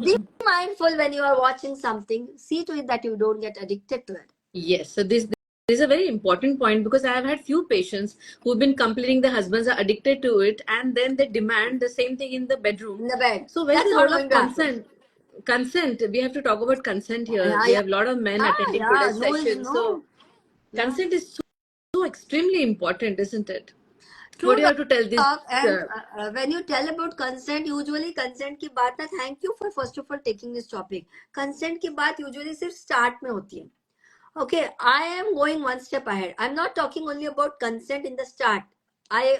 be mindful when you are watching something. See to it that you don't get addicted to it. Yes. So this is a very important point, because I have had few patients who've been complaining the husbands are addicted to it, and then they demand the same thing in the bedroom. In the bed. So where's That's the role not of going to consent? Consent. We have to talk about consent here. Yeah, We yeah. have a lot of men attending Yeah, today's no is session. no. So consent is so extremely important, isn't it? True What do you have to tell this? And when you tell about consent, usually consent की बात ना, thank you for first of all taking this topic. Consent की बात usually सिर्फ start में होती है. Okay, I am going one step ahead. I'm not talking only about consent in the start.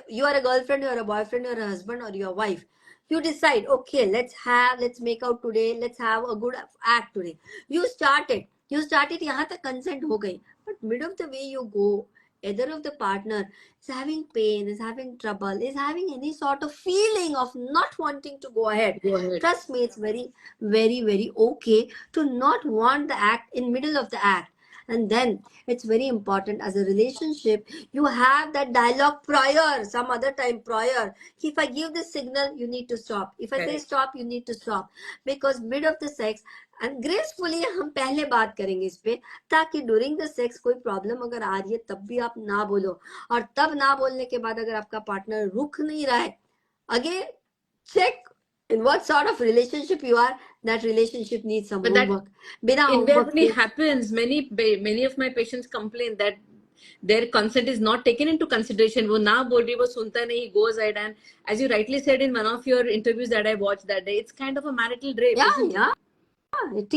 You are a girlfriend, you are a boyfriend, you are a husband, or your wife. You decide, okay, let's make out today, let's have a good act today. You started यहाँ तक consent हो गई. But mid of the way you go, either of the partner is having pain, is having trouble, is having any sort of feeling of not wanting to go ahead. Trust me, it's very, very, very okay to not want the act in middle of the act. And then it's very important as a relationship, you have that dialogue prior, some other time prior. If I give this signal, you need to stop. If I say stop, you need to stop. Because mid of the sex, and gracefully हम पहले बात करेंगे इस पे, ताकि during the sex कोई problem अगर आ रही है तब भी आप ना बोलो. और तब ना बोलने के बाद अगर आपका पार्टनर रुक नहीं रहा है, again check in what sort of relationship you are. That relationship needs some homework. That invariably happens. Many of my patients complain that their consent is not taken into consideration. वो ना बोल रही, वो सुनता नहीं, he goes ahead. And as you rightly said in one of your interviews that I watched that day, it's kind of a marital rape. Yeah. It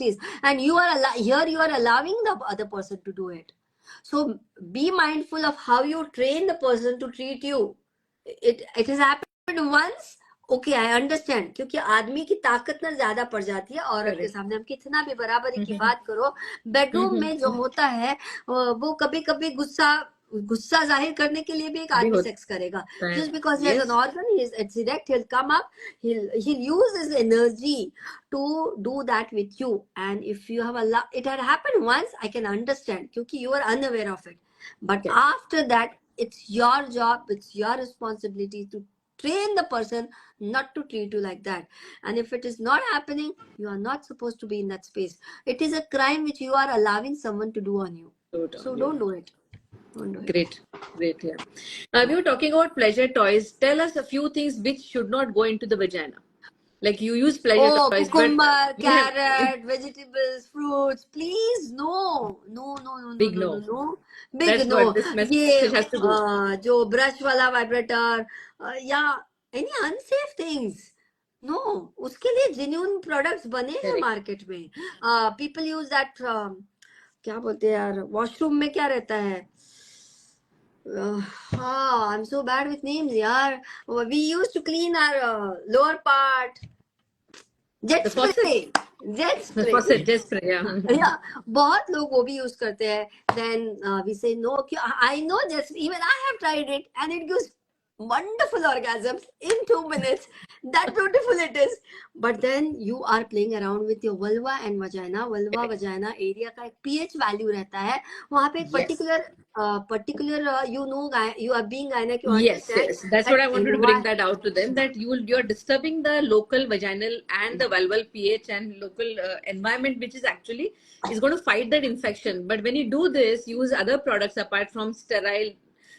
is. And you are allowing the other person to do it. So be mindful of how you train the person to treat you. It has happened once. Okay, I understand, क्योंकि आदमी की ताकत ना ज्यादा पड़ जाती है औरत के सामने. हम कितना भी बराबरी की बात करो, बेडरूम में जो होता है वो कभी कभी गुस्सा जाहिर करने के लिए भी एक आदमी सेक्स करेगा. Just because he has an organ, it's erect, he'll come up, he'll use his energy to do that with you. And if you have it had happened once, I can understand, क्योंकि you are unaware of it. But after that, it's your job, it's your responsibility to train the person not to treat you like that. And if it is not happening, you are not supposed to be in that space. It is a crime which you are allowing someone to do on you. So don't do it. Great. Yeah. We were talking about pleasure toys. Tell us a few things which should not go into the vagina. Like you use pleasure toys. Cucumber, carrot, vegetables, fruits. Please, no. Big no. Big That's no. What this message has to go. जो brush वाला vibrator, या any unsafe things. No, उसके लिए genuine products बने हैं market में. People use that, क्या बोलते हैं यार, washroom में क्या रहता है? I'm so bad with names, yaar. We used to clean our lower part. Jet spray. Yeah, बहुत लोग वो भी use करते हैं. Then we say no. I know this. Even I have tried it, and it gives wonderful orgasms in 2 minutes. That beautiful it is. But then you are playing around with your vulva and vagina. Vulva vagina area का एक pH value रहता है. वहाँ पे एक particular you are being gynec. Yes. That's what I wanted to bring that out to them. That you are disturbing the local vaginal and the vulval pH and local environment, which is actually is going to fight that infection. But when you do this, use other products apart from sterile,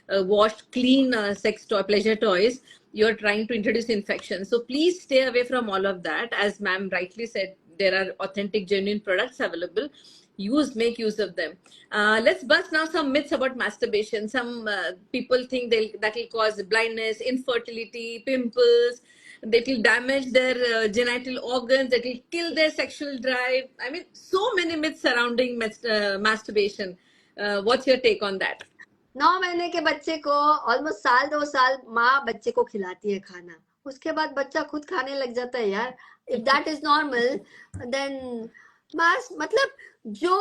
washed, clean sex toy, pleasure toys. You're trying to introduce infection. So please stay away from all of that. As ma'am rightly said, there are authentic, genuine products available. make use of them. Let's bust now some myths about masturbation. Some people think that will cause blindness, infertility, pimples, that will damage their genital organs, that will kill their sexual drive. I mean, so many myths surrounding masturbation. What's your take on that? 9 महीने के बच्चे को almost साल 2 साल माँ बच्चे को खिलाती है खाना, उसके बाद बच्चा खुद खाने लग जाता है यार. If that is normal then बस मतलब जो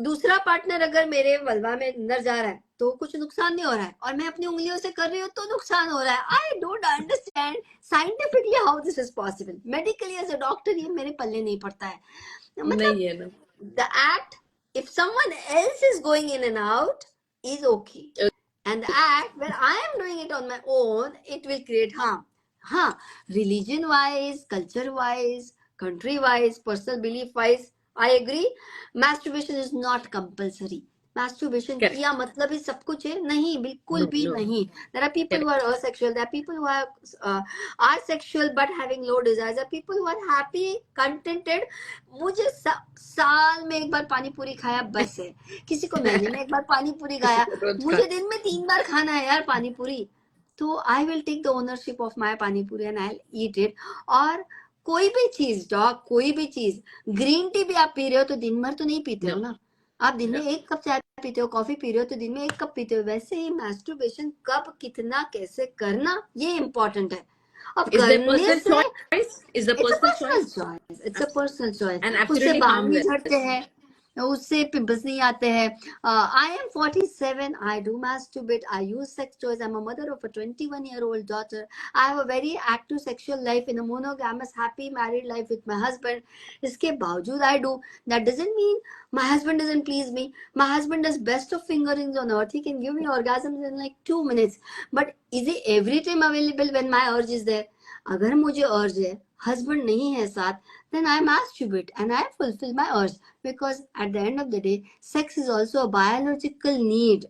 दूसरा पार्टनर अगर मेरे वल्वा में अंदर जा रहा है तो कुछ नुकसान नहीं हो रहा है, और मैं अपनी उंगलियों से कर रही हूँ तो नुकसान हो रहा है. I don't understand scientifically how this is possible. Medically as a doctor ये मेरे पल्ले नहीं पड़ता है. मतलब the act, if someone else is going in and out, is okay. And the act where I am doing it on my own, it will create harm. Religion wise, culture wise, country wise, personal belief wise, I agree. Masturbation is not compulsory. Masturbation किया मतलब ही सब कुछ है? नहीं, बिल्कुल भी नहीं. There are people who are asexual. There are people who are sexual but having low desires. There are people who are happy, contented. मुझे साल में एक बार पानी पूरी खाया बस है. किसी को महीने में एक बार पानी पूरी खाया. मुझे दिन में 3 बार खाना है यार पानी पूरी. तो I will take the ownership of my पानी पूरी and I'll eat it. और कोई भी चीज डॉग, कोई भी चीज, ग्रीन टी भी आप पी रहे हो तो दिन भर तो नहीं पीते हो ना. आप दिन में 1 कप चाय पीते हो, कॉफी पी रहे हो तो दिन में 1 कप पीते हो. वैसे ही मैस्टरबेशन कब, कितना, कैसे करना, ये इम्पोर्टेंट है. अब करने से it's a personal choice. उससे बाल नहीं झड़ते हैं, उससे पिंपल्स नहीं आते हैं. I am 47. I do masturbate. I use sex toys. I'm a mother of a 21-year-old daughter. I have a very active sexual life in a monogamous, happy married life with my husband. इसके बावजूद I do. That doesn't mean my husband doesn't please me. My husband does best of fingerings on earth. He can give me orgasms in like 2 minutes. But is he every time available when my urge is there? अगर मुझे urge है, husband नहीं है साथ, then I masturbate and I fulfill my urge, because at the end of the day, sex is also a biological need.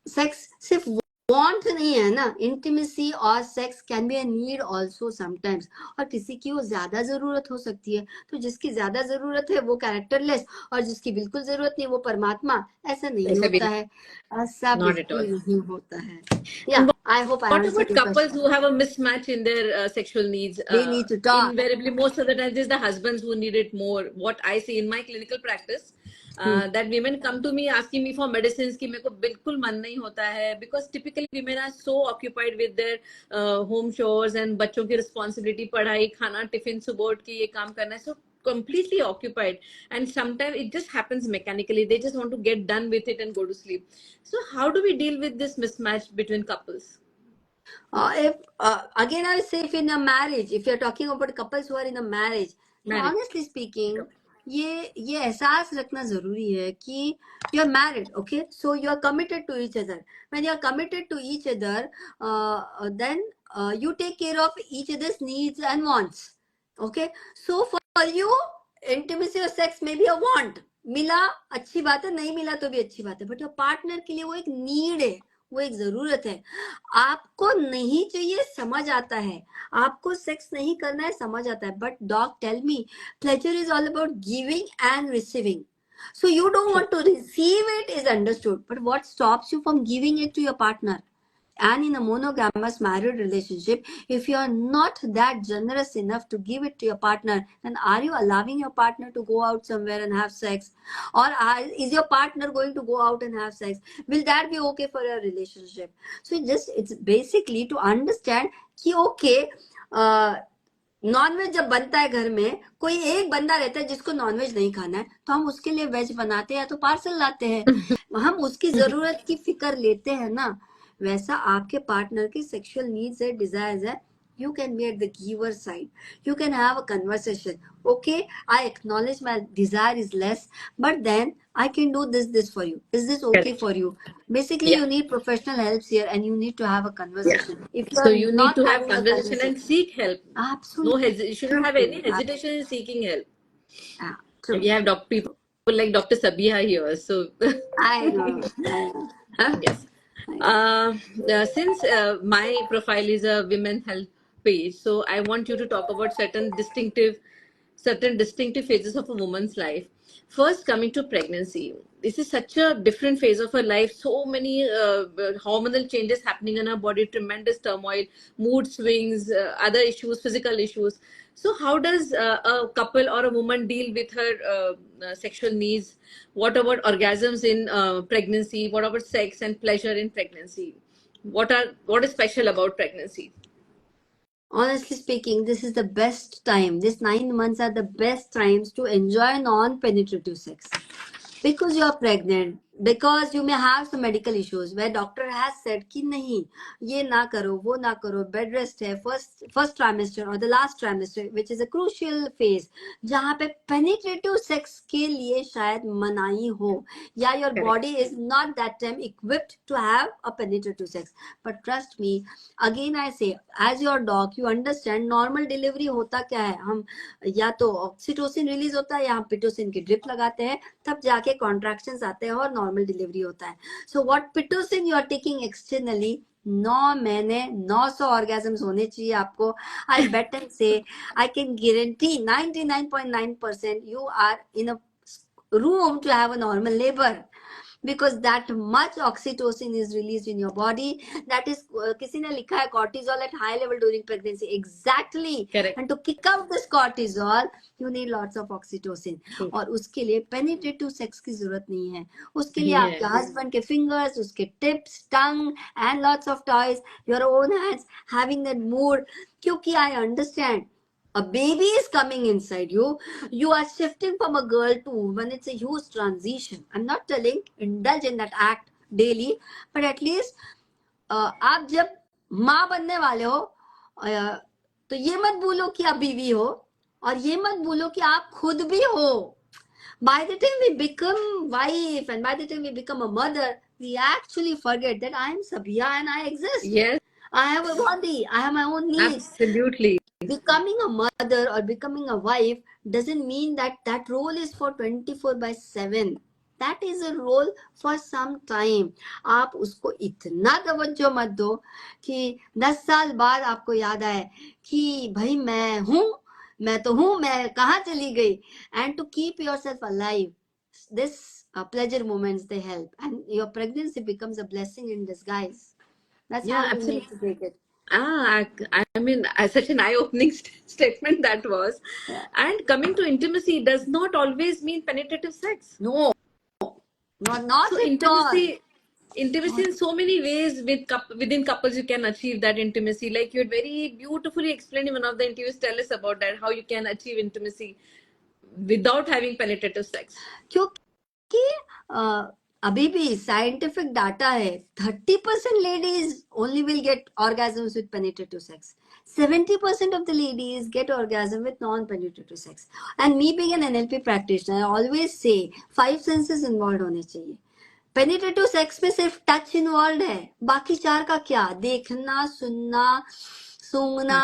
Sex सिर्फ want नहीं है ना. Intimacy और sex can be a need also sometimes. और किसी की वो ज्यादा जरूरत हो सकती है, तो जिसकी ज्यादा जरूरत है वो कैरेक्टरलेस, और जिसकी बिल्कुल जरूरत नहीं वो परमात्मा. ऐसा नहीं होता है, ऐसा बिल्कुल नहीं होता है. Yeah, I hope I answered your question. What about couples who have a mismatch in their sexual needs? They need to talk. Invariably, most of the time, it's the husbands who need it more. What I see in my clinical practice, that women come to me asking me for medicines कि मेरे को बिल्कुल मन नहीं होता है, because typically women are so occupied with their home chores and बच्चों की responsibility, पढ़ाई, खाना, टिफिन, सुबह उठ के ये काम करना है, so completely occupied, and sometimes it just happens mechanically. They just want to get done with it and go to sleep. So how do we deal with this mismatch between couples? If again I will say, if in a marriage, if you're talking about couples who are in a marriage, honestly speaking, ये एहसास रखना जरूरी है कि you are married, okay, so you are committed to each other. When you are committed to each other, then you take care of each other's needs and wants, okay. So for you, intimacy or sex may be a want. मिला अच्छी बात है, नहीं मिला तो भी अच्छी बात है, but your partner के लिए वो एक need है, वो एक जरूरत है. आपको नहीं चाहिए समझ आता है, आपको सेक्स नहीं करना है समझ आता है, but do tell me, pleasure is all about giving and receiving. So you don't want to receive it is understood, but what stops you from giving it to your partner? And in a monogamous married relationship, if you are not that generous enough to give it to your partner, then are you allowing your partner to go out somewhere and have sex? Or is your partner going to go out and have sex? Will that be okay for your relationship? So it's basically to understand कि okay, nonveg जब बनता है घर में, कोई एक बंदा रहता है जिसको नॉनवेज नहीं खाना है, तो हम उसके लिए वेज बनाते हैं या तो पार्सल लाते हैं. हम उसकी जरूरत की फिक्र लेते हैं ना. वैसा आपके पार्टनर की सेक्सुअल नीड्स है, डिजायर्स है, you can be at the giver side. You can have a conversation. Okay, I acknowledge my desire is less, but then I can do this for you. Is this okay for you? Basically, you need professional help here, and you need to have a conversation. If so you need to have conversation and seek help. Absolutely. No, you shouldn't have any hesitation in seeking help. True. We have people like Dr. Sabiha here, so I know. Yes. Since my profile is a women health page, so I want you to talk about certain distinctive phases of a woman's life. First, coming to pregnancy, this is such a different phase of her life. So many hormonal changes happening in her body, tremendous turmoil, mood swings, other issues, physical issues. So, how does a couple or a woman deal with her sexual needs? What about orgasms in pregnancy? What about sex and pleasure in pregnancy? What is special about pregnancy? Honestly speaking, this is the best time. These 9 months are the best times to enjoy non-penetrative sex. Because you are pregnant, because you may have some medical issues where doctor has said कि नहीं ये ना करो वो ना करो, bed rest है first trimester or the last trimester, which is a crucial phase जहाँ पे penetrative sex के लिए शायद मनाही हो या your Correct. body is not that time equipped to have a penetrative sex. But trust me, again I say, as your doc you understand normal delivery होता क्या है, हम या तो ऑक्सीटोसिन रिलीज होता है या हम पिटोसिन की ड्रिप लगाते हैं, तब जाके कॉन्ट्रैक्शंस आते हैं और नॉर्मल डिलीवरी होता है. So what Pitocin you are taking externally, 9 महीने 900 ऑर्गेजम्स होने चाहिए आपको. आई बेट एंड से I can guarantee 99.9% you are in a room to have a normal labor, because that much oxytocin is released in your body. That is किसी ने लिखा है cortisol at high level during pregnancy. Exactly. Correct. And to kick out this cortisol you need lots of oxytocin. True. और उसके लिए penetrative sex की जरूरत नहीं है. उसके लिए नहीं आपके है. husband के fingers, उसके tips, tongue and lots of toys, your own hands, having that mood. क्योंकि I understand a baby is coming inside you. You are shifting from a girl to woman. It's a huge transition. I'm not telling indulge in that act daily, but at least आप जब माँ बनने वाले हो तो ये मत बोलो कि आप बीवी हो और ये मत बोलो कि आप खुद भी हो. By the time we become wife and by the time we become a mother, we actually forget that I am Sabia and I exist. Yes. I have a body. I have my own needs. Absolutely. Becoming a mother or becoming a wife doesn't mean that that role is for 24/7. That is a role for some time. आप उसको इतना तवज्जो मत दो कि 10 साल बाद आपको याद आए कि भाई मैं तो हूँ, मैं कहाँ चली गई. And to keep yourself alive, this pleasure moments they help, and your pregnancy becomes a blessing in disguise. That's Yeah, how you need absolutely. to take it. I mean, such an eye-opening statement that was. Yeah. And coming to intimacy does not always mean penetrative sex. No, not So at all. intimacy in so many ways within couples you can achieve that intimacy. Like you had very beautifully explained in one of the interviews. Tell us about that, how you can achieve intimacy without having penetrative sex. क्योंकि अभी भी scientific data है 30% ladies only will get orgasms with penetrative sex. 70% of the ladies get orgasm with non-penetrative sex. And me being an NLP practitioner, I always say 5 senses involved होने चाहिए. Penetrative sex में सिर्फ touch involve है, बाकी 4 का क्या, देखना, सुनना, सूंघना,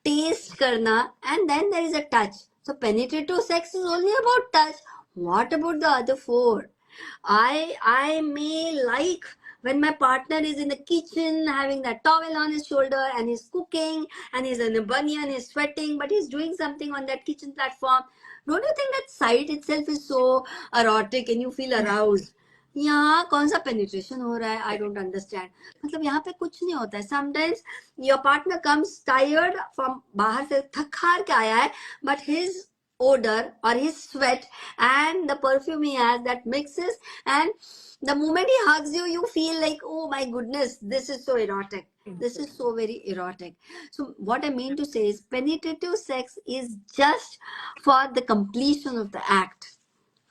टेस्ट करना, and then there is a touch. So penetrative sex is only about touch. What about the other 4? I may like when my partner is in the kitchen having that towel on his shoulder and he's cooking and he's in a banyan, he's sweating, but he's doing something on that kitchen platform. Don't you think that sight itself is so erotic and you feel aroused? यहाँ कौन सा penetration हो रहा है? I don't understand. मतलब यहाँ पे कुछ नहीं होता है. Sometimes your partner comes tired from, बाहर से थक हार के आया है, but his odor or his sweat and the perfume he has that mixes, and the moment he hugs you, you feel like, oh my goodness, this is so erotic. This is so very erotic. So what I mean to say is penetrative sex is just for the completion of the act.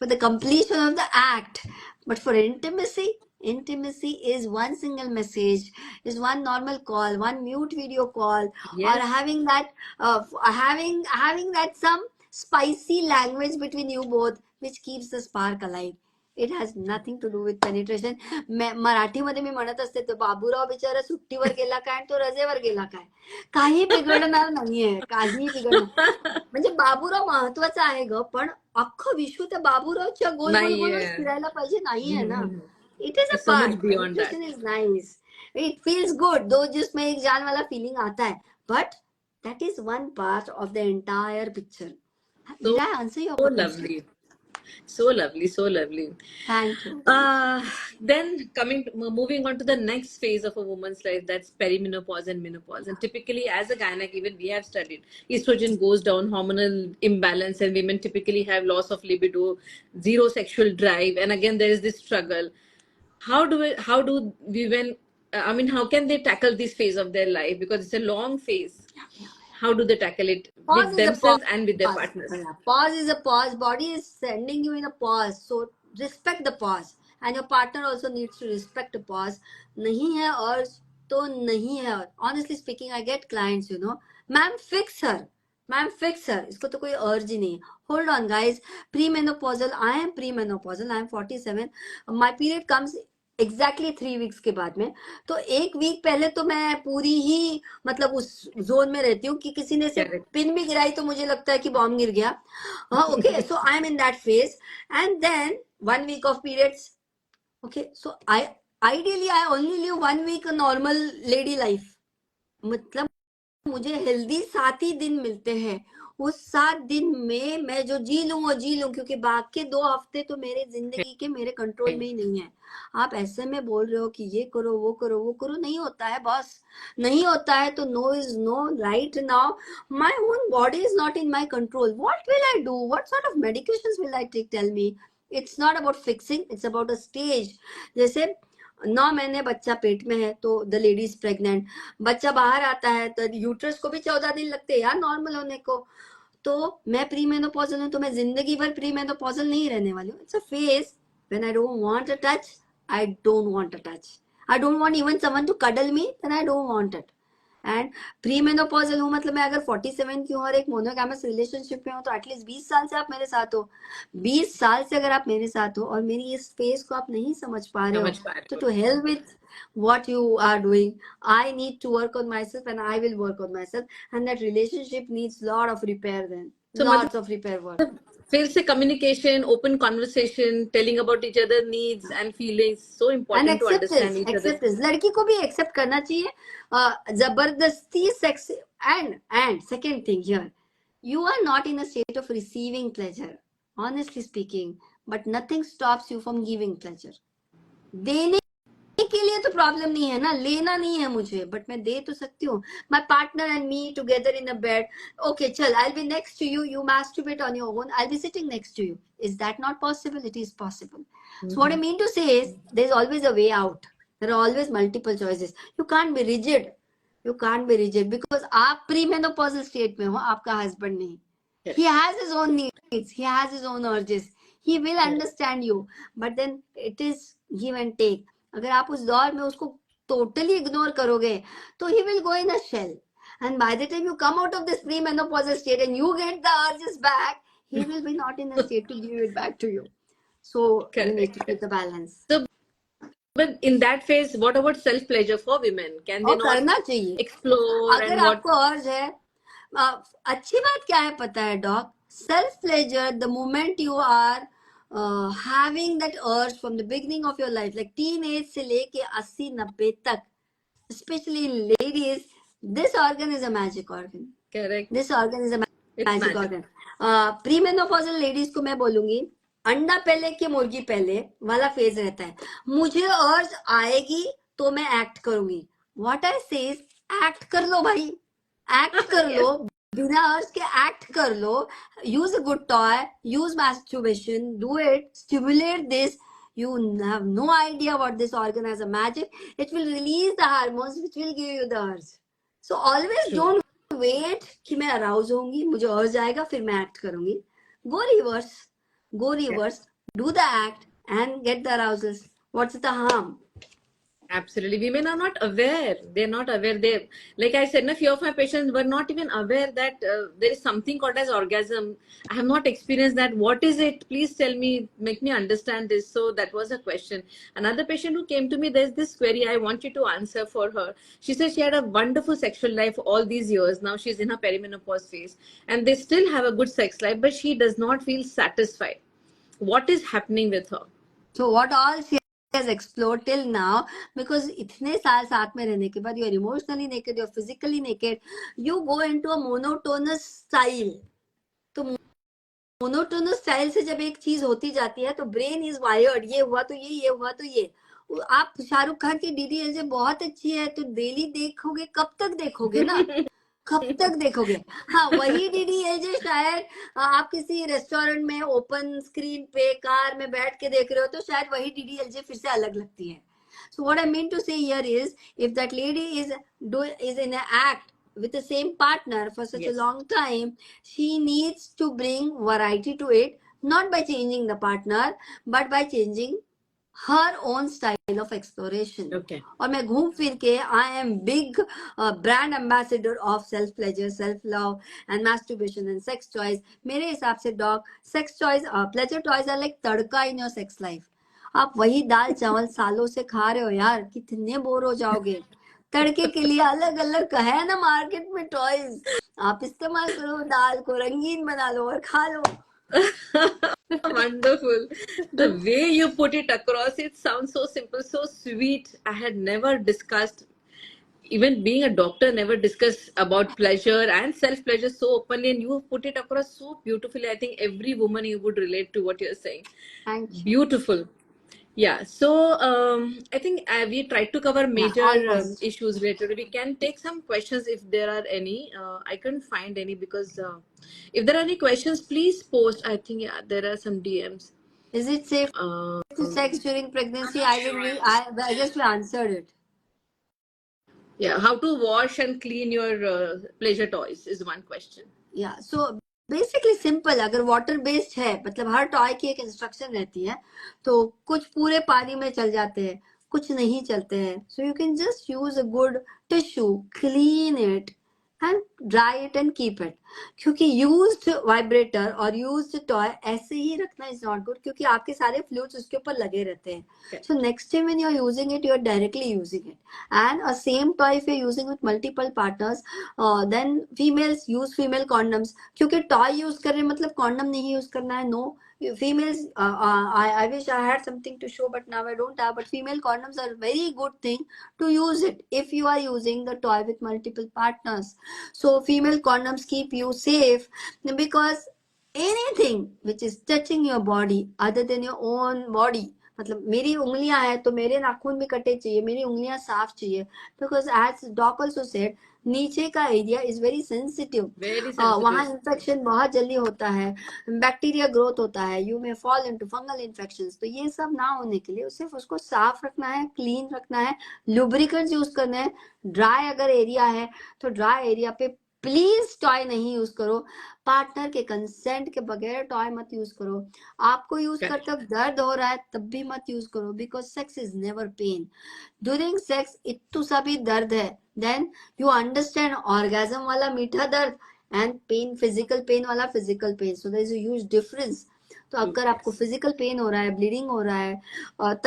For the completion of the act. But for intimacy is one single message, is one normal call, one mute video call, Yes. or having that some spicy language between you both which keeps the spark alive. It has nothing to do with penetration. मराठीमध्ये मी म्हणत असते तो बाबूराव बिचारा सुट्टीवर गेला काय आणि तो रजेवर गेला काय, काही बिघडणार नाहीये, काही बिघडणार. म्हणजे बाबूराव महत्वाचा आहे ग, पण अख्खं विश्व त्या बाबूरावच्या गोल गोल गोल फिरायला पाहिजे नाहीये ना. It is a part. Penetration is nice, it feels good, दो जिसमें एक जान वाला फीलिंग आता है, but that is one part of the entire picture. Did I answer your question? Lovely. So lovely, so lovely. Thank you. Then moving on to the next phase of a woman's life, that's perimenopause and menopause. And typically, as a gynec, even we have studied, estrogen goes down, hormonal imbalance, and women typically have loss of libido, zero sexual drive, and again there is this struggle. How do women? I mean, how can they tackle this phase of their life, because it's a long phase? How do they tackle it Pause with is a themselves pause. and with their partners? Yeah. Pause is a pause. Body is sending you in a pause. So respect the pause. And your partner also needs to respect the pause. नहीं है urge तो नहीं है. Honestly speaking, I get clients, you know, ma'am, fix her. Ma'am, fix her. इसको तो कोई urge ही नहीं. Hold on, guys. Premenopausal. I am premenopausal. I am 47. My period comes exactly 3 weeks के बाद में. तो एक वीक पहले तो मैं पूरी ही मतलब उस जोन में रहती हूँ कि किसी ने से पिन भी गिराई तो मुझे लगता है कि बॉम्ब गिर गया. Okay, so I am in that phase. And then 1 week of periods. Okay, so I ideally I only live 1 week normal lady life. मतलब मुझे हेल्दी 7 ही दिन मिलते हैं. उस 7 दिन में मैं जो जी लूं वो जी लूं, क्योंकि बाकी 2 हफ्ते तो मेरे जिंदगी के मेरे कंट्रोल में ही नहीं है. आप ऐसे में बोल रहे हो कि ये करो वो करो वो करो, नहीं होता है बॉस, नहीं होता है. तो no is no. Right now my own body is not in my control. What will I do? What sort of medications will I take? Tell me. It's not about fixing, it's about a stage. जैसे 9 महीने बच्चा पेट में है तो the lady is pregnant. बच्चा बाहर आता है तो यूट्रस को भी 14 दिन लगते हैं यार नॉर्मल होने को. तो मैं प्री मेनोपॉजल हूँ तो मैं जिंदगी भर प्री मेनोपॉजल नहीं रहने वाली हूँ. It's a phase. When I don't want a touch, I don't want a touch. I don't want even someone to cuddle me, then I don't want it. And premenopausal हूँ मतलब मैं अगर 47 की हूँ और एक मोनोगैमस रिलेशनशिप में हूँ तो एटलीस्ट 20 साल से आप मेरे साथ हो. 20 साल से अगर आप मेरे साथ हो और मेरी इस फेस को आप नहीं समझ पा रहे हो तो to hell with what you are doing. I need to work on myself and I will work on myself, and that relationship needs lot of repair then. So lots of repair work. फिर से communication, open conversation, telling about each other's needs and feelings, so important and to understand each other. लड़की को भी accept करना चाहिए. जबरदस्ती sex. and second thing here, you are not in a state of receiving pleasure, honestly speaking, but nothing stops you from giving pleasure. देने के लिए तो प्रॉब्लम नहीं है ना, लेना नहीं है मुझे, बट मैं दे तो सकती हूँ. My partner and me together in a bed. Okay चल, I will be next to you, you masturbate on your own, I'll be sitting next to you. Is that not possible? It is possible. So what I mean to say is there's always a way out. There are always multiple choices. You can't be rigid. You can't be rigid because आप premenopausal state में हो, आपका husband नहीं. He has his own needs, he has his own urges, he will understand you, but then it is give and take. अगर आप उस दौर में उसको टोटली इग्नोर करोगे तो he will go in a shell, and by the time you come out of this premenopausal state and you get the urges back, he will be not in a state to give it back to you. So you need to keep the balance. So, but in that phase, what about self pleasure for women? Can they not करना चाहिए explore? अगर and what आपको अर्ज है. अच्छी बात क्या है पता है dog? Self pleasure the moment you are having that urge from the beginning of your life, like teenage से लेके 80-90 तक, especially in ladies, this organ is a magic organ. Correct. This organ is a magic organ. Premenopausal ladies को मैं बोलूंगी अंडा पहले कि मुर्गी पहले वाला फेज रहता है. मुझे अर्ज आएगी तो मैं एक्ट करूंगी. व्हाट आई से एक्ट कर लो भाई, एक्ट कर लो, बिना अर्ज के एक्ट कर लो. Use a good toy, use masturbation, do it, stimulate this. You have no idea what this organ has a magic. It will release the hormones which will give you the urge. So always don't wait कि मैं arouse होंगी, मुझे urge आएगा फिर मैं act करूंगी. Go reverse, do the act and get the arousals. What's the harm? Absolutely, women are not aware. They're not aware. They, like I said, a few of my patients were not even aware that there is something called as orgasm. I have not experienced that. What is it? Please tell me, make me understand this. So that was a question. Another patient who came to me, there's this query I want you to answer for her. She said she had a wonderful sexual life all these years. Now she's in her perimenopause phase and they still have a good sex life, but she does not feel satisfied. What is happening with her? So what all she has explored till now, because इतने साल साथ में रहने के बाद you are emotionally naked, you are physically naked, you go into a monotonous style. तो monotonous style से जब एक चीज होती जाती है तो ब्रेन इज वायर्ड, ये हुआ तो ये हुआ तो ये। आप शाहरुख खान की डीडीएलजे बहुत अच्छी है तो डेली देखोगे, कब तक देखोगे ना, कब तक देखोगे। हाँ, वही डीडीएलजे शायद आप किसी रेस्टोरेंट में ओपन स्क्रीन पे कार में बैठ के देख रहे हो तो शायद वही डीडीएलजे फिर से अलग लगती है। So what I mean to say here is, if that lady is in an act with the same partner for such a Yes. long time, she needs to bring variety to it, not by changing the partner, but by changing her own style of exploration. Okay. और मैं घूम फिर के I am big brand ambassador of self pleasure, self love and masturbation and sex toys. मेरे हिसाब से dog sex toys, pleasure toys are like tadka in your sex life. आप वही दाल चावल सालों से खा रहे हो यार, कितने बोर हो जाओगे। तड़के के लिए अलग अलग है ना मार्केट में टॉयज, आप इस्तेमाल करो, दाल को रंगीन बना लो और खा लो। Wonderful. The way you put it across, it sounds so simple, so sweet. I had never discussed, even being a doctor, never discussed about pleasure and self pleasure so openly, and you put it across so beautifully. I think every woman you would relate to what you're saying. Thank you. Beautiful. Yeah, so I think we tried to cover major almost. issues related. We can take some questions if there are any. I couldn't find any because if there are any questions, please post. I think there are some DMs. Is it safe to sex during pregnancy? I guess we answered it. Yeah, how to wash and clean your pleasure toys is one question. Yeah, so basically simple, अगर water based है मतलब हर toy की एक instruction रहती है, तो कुछ पूरे पानी में चल जाते हैं, कुछ नहीं चलते हैं। So you can just use a good tissue, clean it and dry it and keep it. क्योंकि यूज्ड वाइब्रेटर और यूज्ड टॉय ऐसे ही रखना इज नॉट गुड, क्योंकि आपके सारे फ्लूइड्स उसके ऊपर लगे रहते हैं। So next time when you are using it, you are directly using it. And a same toy if you are using with multiple partners, then females use female condoms, क्योंकि toy use कर रहे हैं मतलब condom नहीं use करना है, no. Females, I wish I had something to show, but now I don't have. But female condoms are very good thing to use it if you are using the toy with multiple partners. So female condoms keep you safe, because anything which is touching your body other than your own body, मतलब मेरी उंगलियां हैं तो मेरे नाखून भी कटे चाहिए, मेरी उंगलियां साफ चाहिए, because as doc also said, नीचे का एरिया इज वेरी सेंसिटिव, वहां इन्फेक्शन बहुत जल्दी होता है, बैक्टीरिया ग्रोथ होता है, you may fall into fungal infections. तो ये सब ना होने के लिए सिर्फ उसको साफ रखना है, क्लीन रखना है, लुब्रिकेंट्स यूज करना है। ड्राई अगर एरिया है तो ड्राई एरिया पे प्लीज टॉय नहीं यूज करो, पार्टनर के कंसेंट के बगैर टॉय मत यूज करो। आपको यूज करते वक्त दर्द हो रहा है तब भी मत यूज करो, because sex is never pain. During sex इतू सा भी दर्द है, देन यू अंडरस्टैंड ऑर्गेजम वाला मीठा दर्द एंड पेन, फिजिकल पेन वाला physical pain. So there is a huge difference. तो अगर आपको फिजिकल पेन हो रहा है, ब्लीडिंग हो रहा है,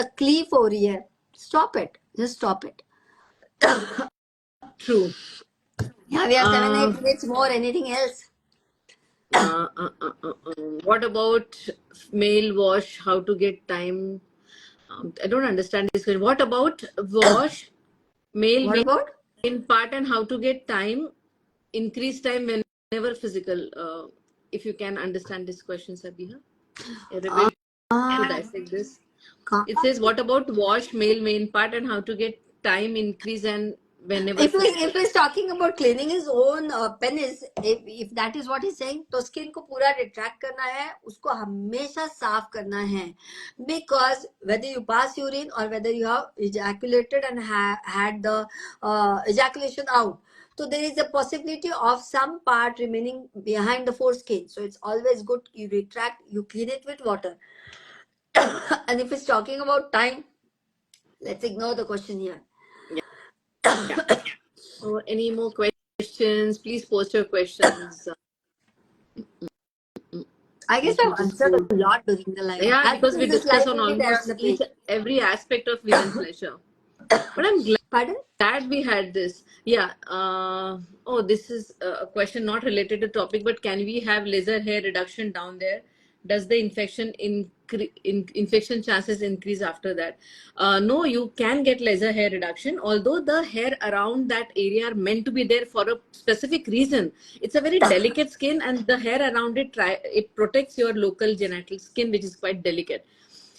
तकलीफ हो रही है, stop it, just stop it. True. Yeah, we have 7-8 minutes more. Anything else? What about male wash? How to get time? I don't understand this question. What about wash male What about? in part and how to get time, increase time whenever physical? If you can understand this question, Sabiha. To dissect this. It says, what about wash male main part and how to get time increase and whenever if he's talking about cleaning his own penis, if that is what he's saying, तो skin को पूरा retract करना है, उसको हमेशा साफ करना है, because whether you pass urine or whether you have ejaculated and had the ejaculation out, so there is a possibility of some part remaining behind the foreskin. So it's always good you retract, you clean it with water. And if it's talking about time, let's ignore the question here. Yeah. Or any more questions? Please post your questions. I guess I've answered a lot during the live. Yeah, because we discuss on almost every aspect of women's pleasure. But I'm glad we had this. Yeah. Oh, this is a question not related to topic, but can we have laser hair reduction down there? Does the infection infection chances increase after that. No, you can get laser hair reduction, although the hair around that area are meant to be there for a specific reason. It's a very delicate skin, and the hair around it protects your local genital skin, which is quite delicate.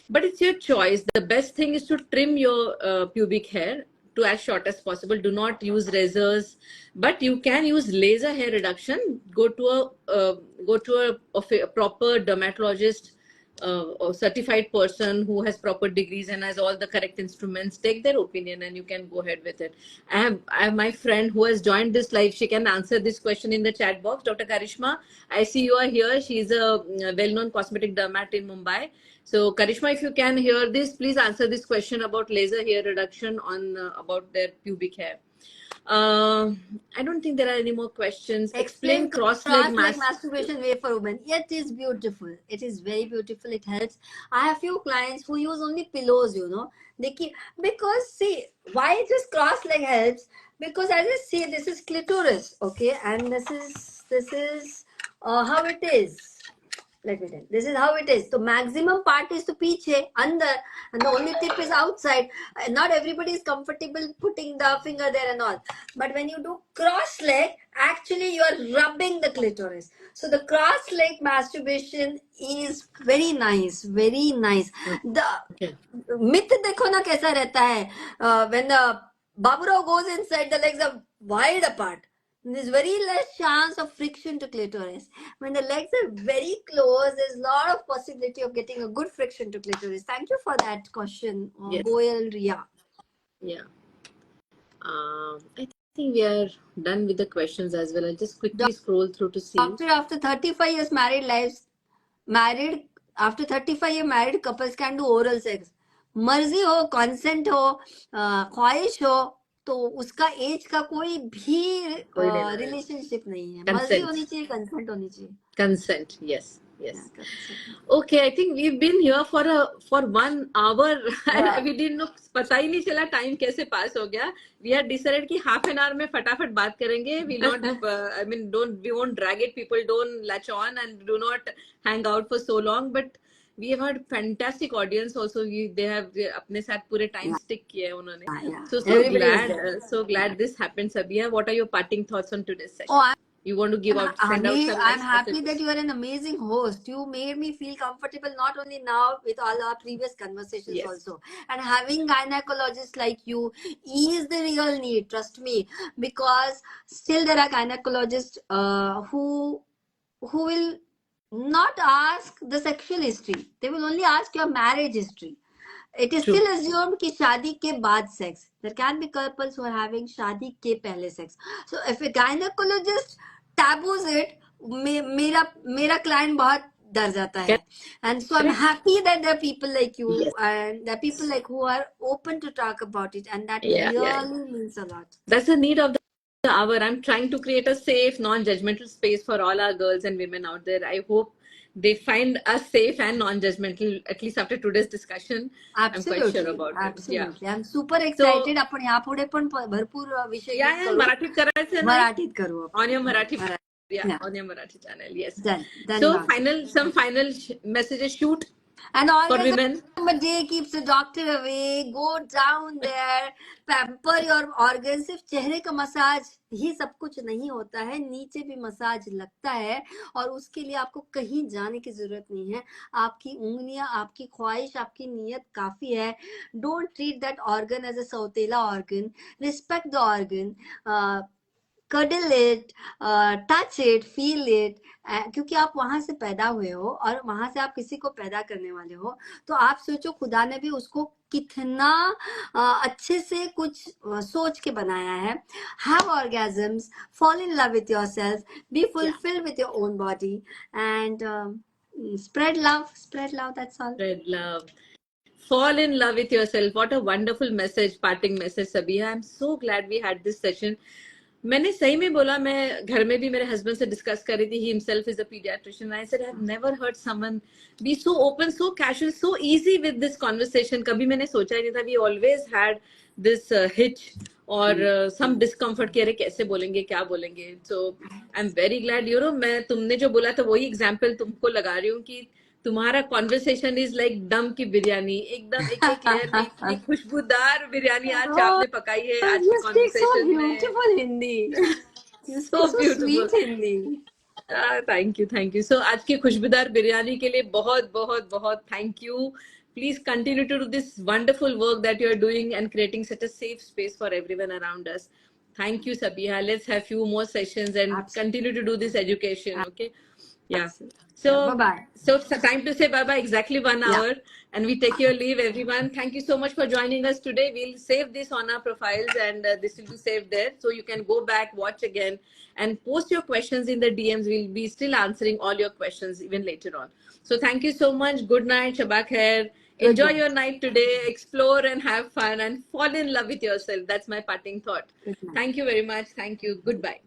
But it's your choice. The best thing is to trim your pubic hair to as short as possible. Do not use razors, but you can use laser hair reduction. Go to a proper dermatologist or certified person who has proper degrees and has all the correct instruments. Take their opinion and you can go ahead with it. I have my friend who has joined this live. She can answer this question in the chat box. Dr. Karishma, I see you are here. She's a well-known cosmetic dermat in Mumbai. So Karishma, if you can hear this, please answer this question about laser hair reduction on about their pubic hair. I don't think there are any more questions. Explain cross-leg masturbation way for women. It is beautiful. It is very beautiful. It helps. I have few clients who use only pillows, you know. They keep, because see, why this cross-leg helps? Because as I say, this is clitoris, okay? And this is how it is. Let me tell you. This is how it is. So maximum part is to piche, under, and the only tip is outside. Not everybody is comfortable putting the finger there and all. But when you do cross leg, actually you are rubbing the clitoris. So the cross leg masturbation is very nice, very nice. The myth देखो ना कैसा रहता है. When the Baburao goes inside, the legs are wide apart. There's very less chance of friction to clitoris. When the legs are very close, there's a lot of possibility of getting a good friction to clitoris. Thank you for that question, yes. Goyal Ria. Yeah. I think we are done with the questions as well. I'll just quickly scroll through to see. Doctor, after 35 years after 35 year married couples can do oral sex. मर्जी हो, consent हो, ख्वाहिश हो, तो उसका as का कोई भी रिलेशनशिप नहीं है. मर्जी होनी चाहिए, कंसेंट होनी चाहिए. Consent, yes. Okay, I think we've been here for 1 hour and we didn't know, पता ही नहीं चला time कैसे pass हो गया. We had decided कि half an hour में फटाफट बात करेंगे. We not we won't drag it. People don't latch on and do not hang out for so long. But we have had fantastic audience also. They have अपने साथ पूरे time stick किए उन्होंने. So glad this happened, Sabiha. What are your parting thoughts on today's session? You want to give out, send out some I'm happy that you are an amazing host. You made me feel comfortable not only now with all our previous conversations also. And having gynecologists like you is the real need, trust me. Because still there are gynecologists who will not ask the sexual history. They will only ask your marriage history. It is still assumed कि शादी के बाद sex. There can be couples who are having शादी के पहले sex. So if a gynecologist taboos it, मेरा client बहुत डर जाता है. And so I'm happy that there are people like you and there are people like who are open to talk about it, and that really means a lot. That's the need of the hour. I'm trying to create a safe, non-judgmental space for all our girls and women out there. I hope they find us safe and non-judgmental, at least after today's discussion. Absolutely. I'm quite sure about it. I'm super excited. आपण यापुढे पण भरपूर विषय मराठीत करायचं मराठीत करू on your Marathi on your Marathi channel. Yes. Done. So some final messages shoot. And all for women. Day keeps the doctor away. Go down there, pamper your organs. सिर्फ चेहरे का मसाज ही सब कुछ नहीं होता है, नीचे भी मसाज लगता है और उसके लिए आपको कहीं जाने की जरूरत नहीं है. आपकी उंगलियां, आपकी ख्वाहिश, आपकी नीयत काफी है. Don't treat that organ as a सौतेला organ. Respect the organ. Cuddle it, touch it, feel it. क्योंकि आप वहां से पैदा हुए हो और वहां से आप किसी को पैदा करने वाले हो, तो आप सोचो खुदा ने भी उसको कितना अच्छे से कुछ सोच के बनाया है. Have orgasms, fall in love with yourself, be fulfilled with your own body, and spread love. That's all. Spread love. Fall in love with yourself. What a wonderful message, parting message, Sabiha. I'm so glad we had this session. मैंने सही में बोला, मैं घर में भी मेरे husband से डिस्कस कर रही थी. He himself is a pediatrician. I said, I've never heard someone be so open, so casual, so easy with this conversation. कभी मैंने सोचा ही नहीं था. We always had this hitch or some discomfort कि अरे कैसे बोलेंगे, क्या बोलेंगे. So I'm very glad, मैं तुमने जो बोला था वही example तुमको लगा रही हूँ कि तुम्हारा कॉन्वर्सेशन इज लाइक दम की बिरयानी, एकदम एक एक लेयर में इतनी खुशबूदार बिरयानी आज Oh, आपने पकाई है आज you के speak so कॉन्वर्सेशन में. beautiful Hindi. You speak So so beautiful. sweet Hindi. Thank you. So आज की खुशबूदार बिरयानी के लिए बहुत बहुत बहुत thank you. Please continue to do this wonderful work that you are doing and creating such a safe space for everyone around us. Thank you, Sabiha. Let's have few more sessions and Absolutely. continue to do this education. Okay. Yeah. Absolutely. So, Bye-bye. so time to say bye-bye. Exactly 1 Yeah. hour. And we take your leave, everyone. Thank you so much for joining us today. We'll save this on our profiles and this will be saved there. So you can go back, watch again and post your questions in the DMs. We'll be still answering all your questions even later on. So thank you so much. Good night. Shabak khair. Enjoy your night today. Explore and have fun and fall in love with yourself. That's my parting thought. Thank you very much. Thank you. Goodbye.